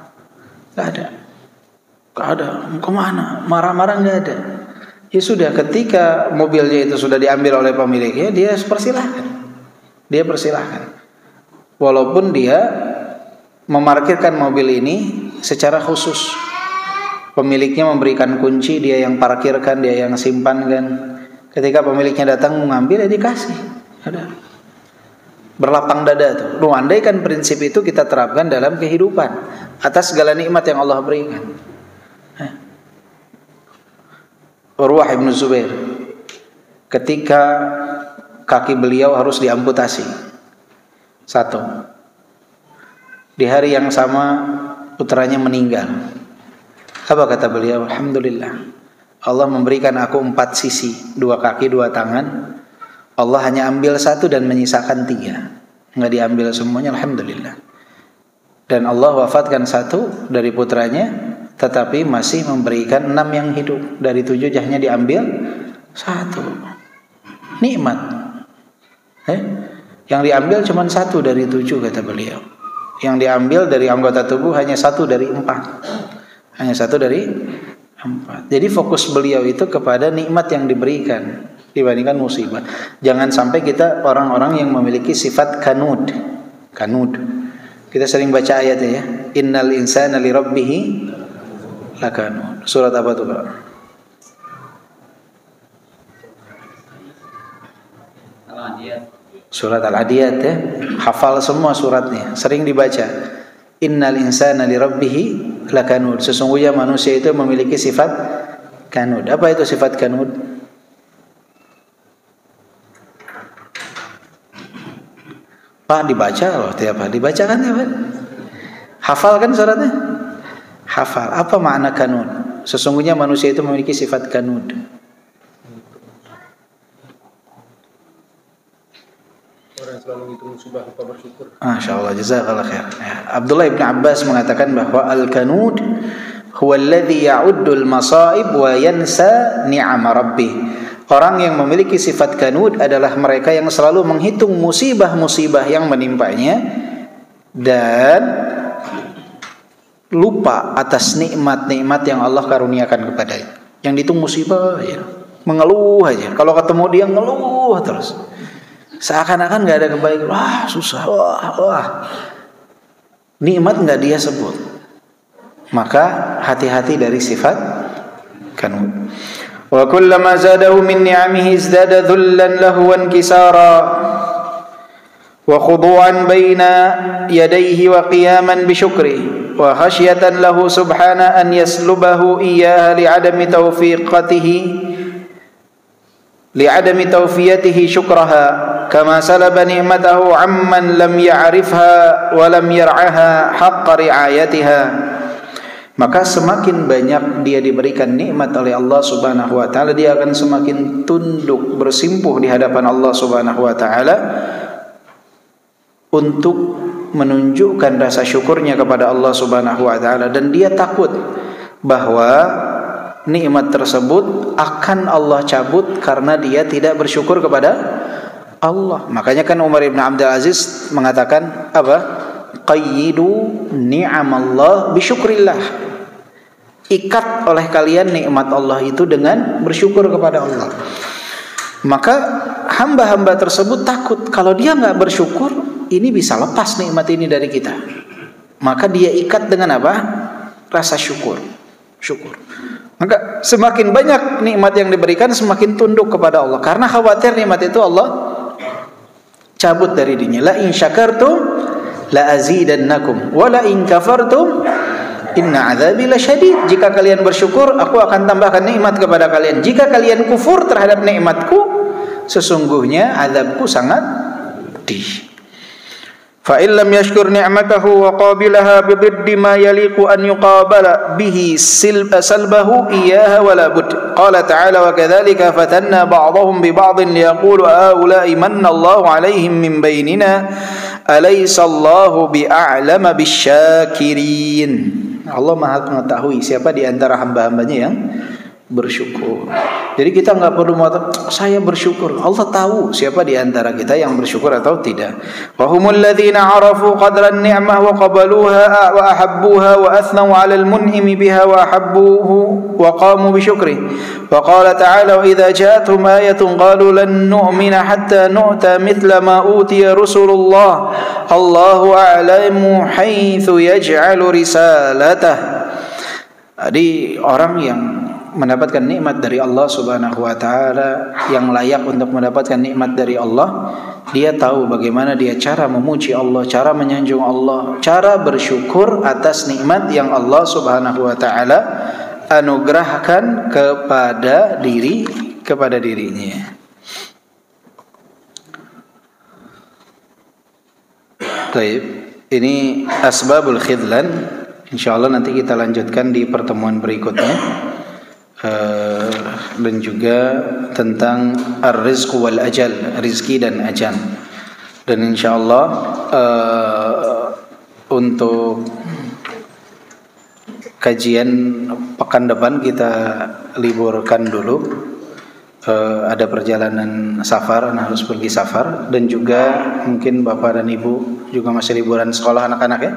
Nggak ada. Nggak ada. Kemana? Marah-marah nggak ada. Ya sudah, ketika mobilnya itu sudah diambil oleh pemiliknya, dia persilahkan. Dia persilahkan. Walaupun dia memarkirkan mobil ini secara khusus. Pemiliknya memberikan kunci, dia yang parkirkan, dia yang simpankan. Ketika pemiliknya datang mengambil, ya dikasih. Ada. Berlapang dada tuh. Andaikan prinsip itu kita terapkan dalam kehidupan atas segala nikmat yang Allah berikan. Urwah ibn Zubair, ketika kaki beliau harus diamputasi, satu, di hari yang sama putranya meninggal. Apa kata beliau? Alhamdulillah, Allah memberikan aku 4 sisi, 2 kaki, 2 tangan. Allah hanya ambil 1 dan menyisakan 3, nggak diambil semuanya. Alhamdulillah. Dan Allah wafatkan 1 dari putranya, tetapi masih memberikan 6 yang hidup. Dari 7 hanya diambil 1. Nikmat. Yang diambil cuma 1 dari 7 kata beliau. Yang diambil dari anggota tubuh hanya 1 dari 4. Hanya 1 dari 4. Jadi fokus beliau itu kepada nikmat yang diberikan dibandingkan musibah. Jangan sampai kita orang-orang yang memiliki sifat kanud. Kanud. Kita sering baca ayatnya ya. Innal insana li rabbihi lakanud. Surat apa tuh, Pak? Surat Al-Adiyat ya. Hafal semua suratnya, sering dibaca. Innal insana li rabbihi lakanud. Sesungguhnya manusia itu memiliki sifat kanud. Apa itu sifat kanud? Pak, dibaca loh tiap hari. Dibaca kan tiap hari? Hafal kan suratnya? Hafal. Apa makna kanud? Sesungguhnya manusia itu memiliki sifat kanud. Orang selalu hitung musibah lupa bersyukur. Masya Allah, jazakallah khair. Abdullah ibn Abbas mengatakan bahwa al-kanud huwa alladhi ya'uddu al-masaib wa yansa ni'ama rabbih. Orang yang memiliki sifat kanud adalah mereka yang selalu menghitung musibah-musibah yang menimpanya dan lupa atas nikmat-nikmat yang Allah karuniakan kepadanya. Yang dihitung musibah ya, mengeluh aja. Kalau ketemu dia ngeluh terus. Seakan-akan nggak ada kebaikan. Wah susah. Wah. Nikmat nggak dia sebut. Maka hati-hati dari sifat kanud. Wa kullama zadahu min ni'amihi izdada dhullan lahu wa inkisara wa khudu'an baina yadayhi wa qiyaman bi syukrihi wa khasyatan lahu subhana an yaslubahu iyyaha li'adami tawfiyatihi syukraha kama salaba ni'matahu amman lam ya'rifha wa lam yar'aha haqqa ri'ayatiha. Maka semakin banyak dia diberikan nikmat oleh Allah Subhanahu wa taala, dia akan semakin tunduk bersimpuh di hadapan Allah Subhanahu wa taala untuk menunjukkan rasa syukurnya kepada Allah Subhanahu wa taala, dan dia takut bahwa nikmat tersebut akan Allah cabut karena dia tidak bersyukur kepada Allah. Makanya kan Umar bin Abdul Aziz mengatakan apa? Qayyidu ni'amallah bisyukrillah. Ikat oleh kalian nikmat Allah itu dengan bersyukur kepada Allah. Maka hamba-hamba tersebut takut kalau dia nggak bersyukur, ini bisa lepas nikmat ini dari kita. Maka dia ikat dengan apa? Rasa syukur. Syukur. Maka semakin banyak nikmat yang diberikan, semakin tunduk kepada Allah, karena khawatir nikmat itu Allah cabut dari dirinya. La in syakartum la azidannakum wa la in kafartum inna adzabi lasyadid. Jika kalian bersyukur, aku akan tambahkan nikmat kepada kalian. Jika kalian kufur terhadap nikmatku, sesungguhnya azabku sangat pedih. Fa in lam yashkur ni'matahu wa qabilaha bi dhiddi ma yaliqu an yuqabala bihi salbahu iyyaha wa la bud. Qala ta'ala wa kadzalika fatanna ba'dahum bi ba'din liyaqulu aula'i manna Allahu 'alaihim min bainina alaysa Allahu bi'a'lama bisyakirin. Allah Maha mengetahui siapa di antara hamba-hambanya yang bersyukur. Jadi kita enggak perlu mengatakan saya bersyukur. Allah tahu siapa di antara kita yang bersyukur atau tidak. Wa humul ladzina 'arafu qadran ni'mah wa qabaluha wa ahabbuha wa athnau 'alal mun'imi biha wa ahabbuhu wa qamu bi syukri. Wa qala ta'ala wa idza ja'atuhum ayatun qalu lan nu'mina hatta nu'ta mithla ma utiya rusulullah. Allahu a'lamu haitsu yaj'alu risalatah. Jadi orang yang mendapatkan nikmat dari Allah Subhanahu wa taala, yang layak untuk mendapatkan nikmat dari Allah, dia tahu bagaimana dia cara memuji Allah, cara menyanjung Allah, cara bersyukur atas nikmat yang Allah Subhanahu wa taala anugerahkan kepada dirinya. Baik, ini asbabul khidlan. Insyaallah nanti kita lanjutkan di pertemuan berikutnya. Dan juga tentang ar-rizq wal ajal, rizki dan ajal. Dan insyaallah untuk kajian pekan depan kita liburkan dulu. Ada perjalanan safar, harus pergi safar, dan juga mungkin Bapak dan Ibu juga masih liburan sekolah anak-anak ya.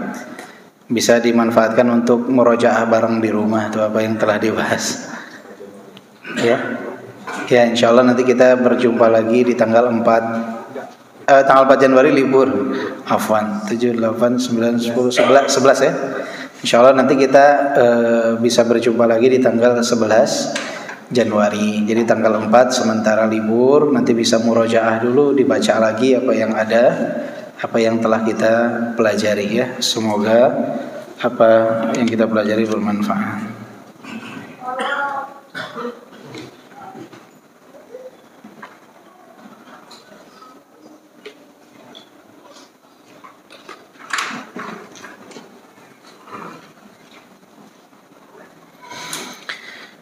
Bisa dimanfaatkan untuk murojaah bareng di rumah atau apa yang telah dibahas. Ya insyaallah nanti kita berjumpa lagi di tanggal 4 Januari libur. Afwan, 7, 8, 9, 10, 11 ya. Insyaallah nanti kita bisa berjumpa lagi di tanggal 11 Januari. Jadi tanggal 4 sementara libur, nanti bisa murojaah dulu, dibaca lagi apa yang ada, apa yang telah kita pelajari ya. Semoga apa yang kita pelajari bermanfaat.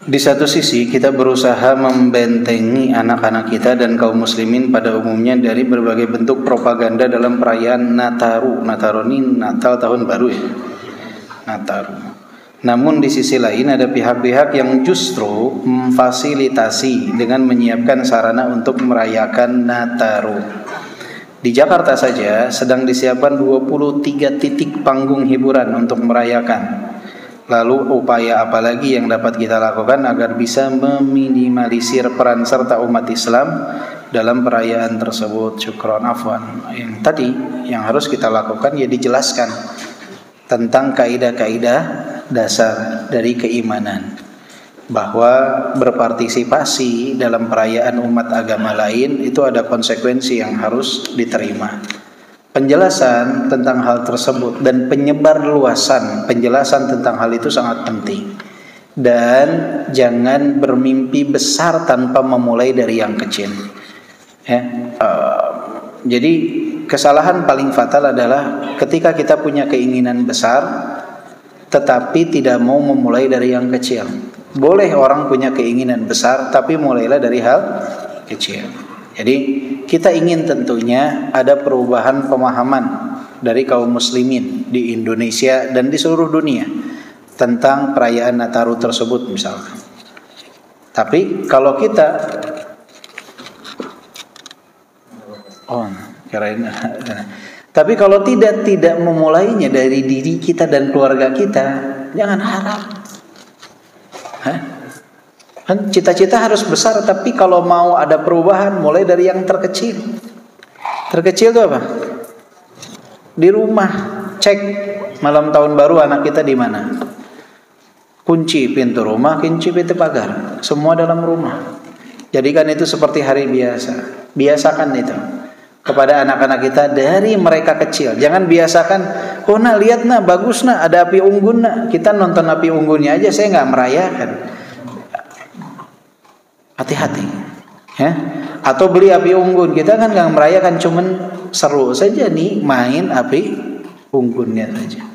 Di satu sisi kita berusaha membentengi anak-anak kita dan kaum muslimin pada umumnya dari berbagai bentuk propaganda dalam perayaan Nataru. Nataru ini Natal tahun baru ya. Nataru. Namun di sisi lain ada pihak-pihak yang justru memfasilitasi dengan menyiapkan sarana untuk merayakan Nataru. Di Jakarta saja sedang disiapkan 23 titik panggung hiburan untuk merayakan. Lalu upaya apa lagi yang dapat kita lakukan agar bisa meminimalisir peran serta umat Islam dalam perayaan tersebut? Syukron, afwan. Yang tadi yang harus kita lakukan ya dijelaskan tentang kaidah-kaidah dasar dari keimanan, bahwa berpartisipasi dalam perayaan umat agama lain itu ada konsekuensi yang harus diterima. Penjelasan tentang hal tersebut dan penyebar luasan penjelasan tentang hal itu sangat penting. Dan jangan bermimpi besar tanpa memulai dari yang kecil. Jadi kesalahan paling fatal adalah ketika kita punya keinginan besar tetapi tidak mau memulai dari yang kecil. Boleh orang punya keinginan besar tapi mulailah dari hal kecil. Jadi kita ingin tentunya ada perubahan pemahaman dari kaum muslimin di Indonesia dan di seluruh dunia tentang perayaan Nataru tersebut misalkan. Tapi kalau kita tapi kalau tidak memulainya dari diri kita dan keluarga kita, jangan harap. Kan cita-cita harus besar, tapi kalau mau ada perubahan mulai dari yang terkecil. Terkecil itu apa? Di rumah, cek malam tahun baru anak kita di mana. Kunci pintu rumah, kunci pintu pagar, semua dalam rumah. Jadikan itu seperti hari biasa. Biasakan itu kepada anak-anak kita dari mereka kecil. Jangan biasakan, oh nak lihat nak, bagus nak, ada api unggun nak. Kita nonton api unggunnya aja, saya nggak merayakan. Hati-hati, ya. Atau beli api unggun, kita kan nggak merayakan, cuman seru saja nih main api unggunnya saja.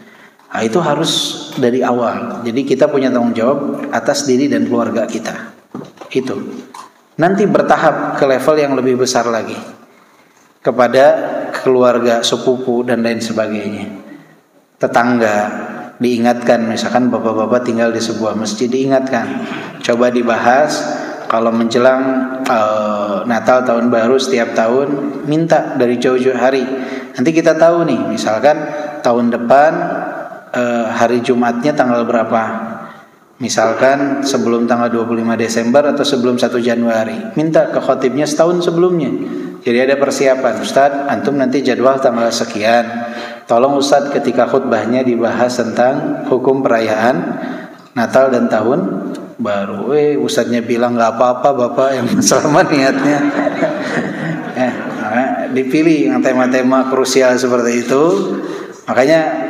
Nah, itu harus dari awal. Jadi kita punya tanggung jawab atas diri dan keluarga kita. Itu. Nanti bertahap ke level yang lebih besar lagi, kepada keluarga, sepupu dan lain sebagainya. Tetangga diingatkan, misalkan bapak-bapak tinggal di sebuah masjid, diingatkan, coba dibahas kalau menjelang Natal tahun baru setiap tahun, minta dari jauh-jauh hari. Nanti kita tahu nih, misalkan tahun depan hari Jumatnya tanggal berapa. Misalkan sebelum tanggal 25 Desember atau sebelum 1 Januari. Minta ke khotibnya setahun sebelumnya. Jadi ada persiapan. Ustadz, antum nanti jadwal tanggal sekian. Tolong Ustadz ketika khutbahnya dibahas tentang hukum perayaan Natal dan tahun baru. Ustadznya bilang gak apa-apa Bapak, yang selama niatnya. Dipilih yang tema-tema krusial seperti itu. Makanya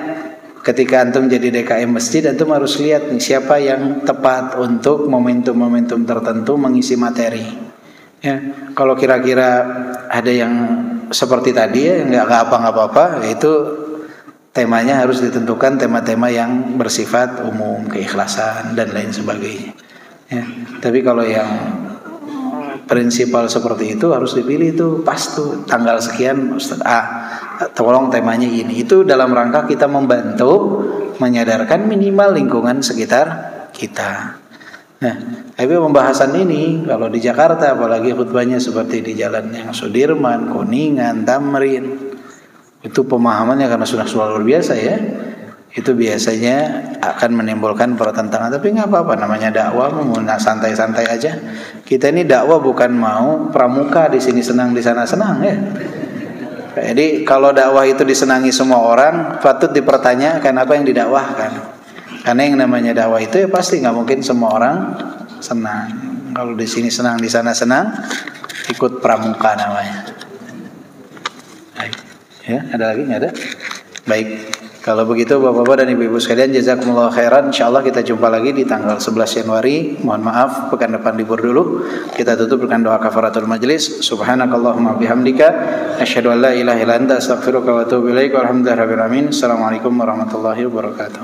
ketika antum jadi DKM masjid, antum harus lihat nih, siapa yang tepat untuk momentum-momentum tertentu mengisi materi. Ya, kalau kira-kira ada yang seperti tadi ya, nggak apa-apa, itu temanya harus ditentukan tema-tema yang bersifat umum, keikhlasan dan lain sebagainya. Ya, tapi kalau yang prinsipal seperti itu harus dipilih tuh pas tuh tanggal sekian Ustaz tolong temanya ini. Itu dalam rangka kita membantu menyadarkan minimal lingkungan sekitar kita. Nah, tapi pembahasan ini kalau di Jakarta apalagi khutbahnya seperti di jalan yang Sudirman, Kuningan, Tamrin, itu pemahamannya karena sudah luar biasa ya. Itu biasanya akan menimbulkan pertentangan. Tapi nggak apa-apa, namanya dakwah, mau santai-santai aja. Kita ini dakwah bukan mau pramuka di sini senang di sana senang ya. Jadi kalau dakwah itu disenangi semua orang, patut dipertanyakan apa yang didakwahkan. Karena yang namanya dakwah itu ya pasti nggak mungkin semua orang senang. Kalau di sini senang di sana senang, ikut pramuka namanya. Baik. Ya, ada lagi nggak ada? Baik. Kalau begitu Bapak-bapak dan Ibu-ibu sekalian, jazakumullah khairan. Insyaallah kita jumpa lagi di tanggal 11 Januari. Mohon maaf pekan depan libur dulu. Kita tutup dengan doa kafaratul majlis. Subhanakallahumma bihamdika asyhadu an la ilaha illa anta astaghfiruka wa atubu ilaik. Walhamdulillahirabbil alamin. Assalamualaikum warahmatullahi wabarakatuh.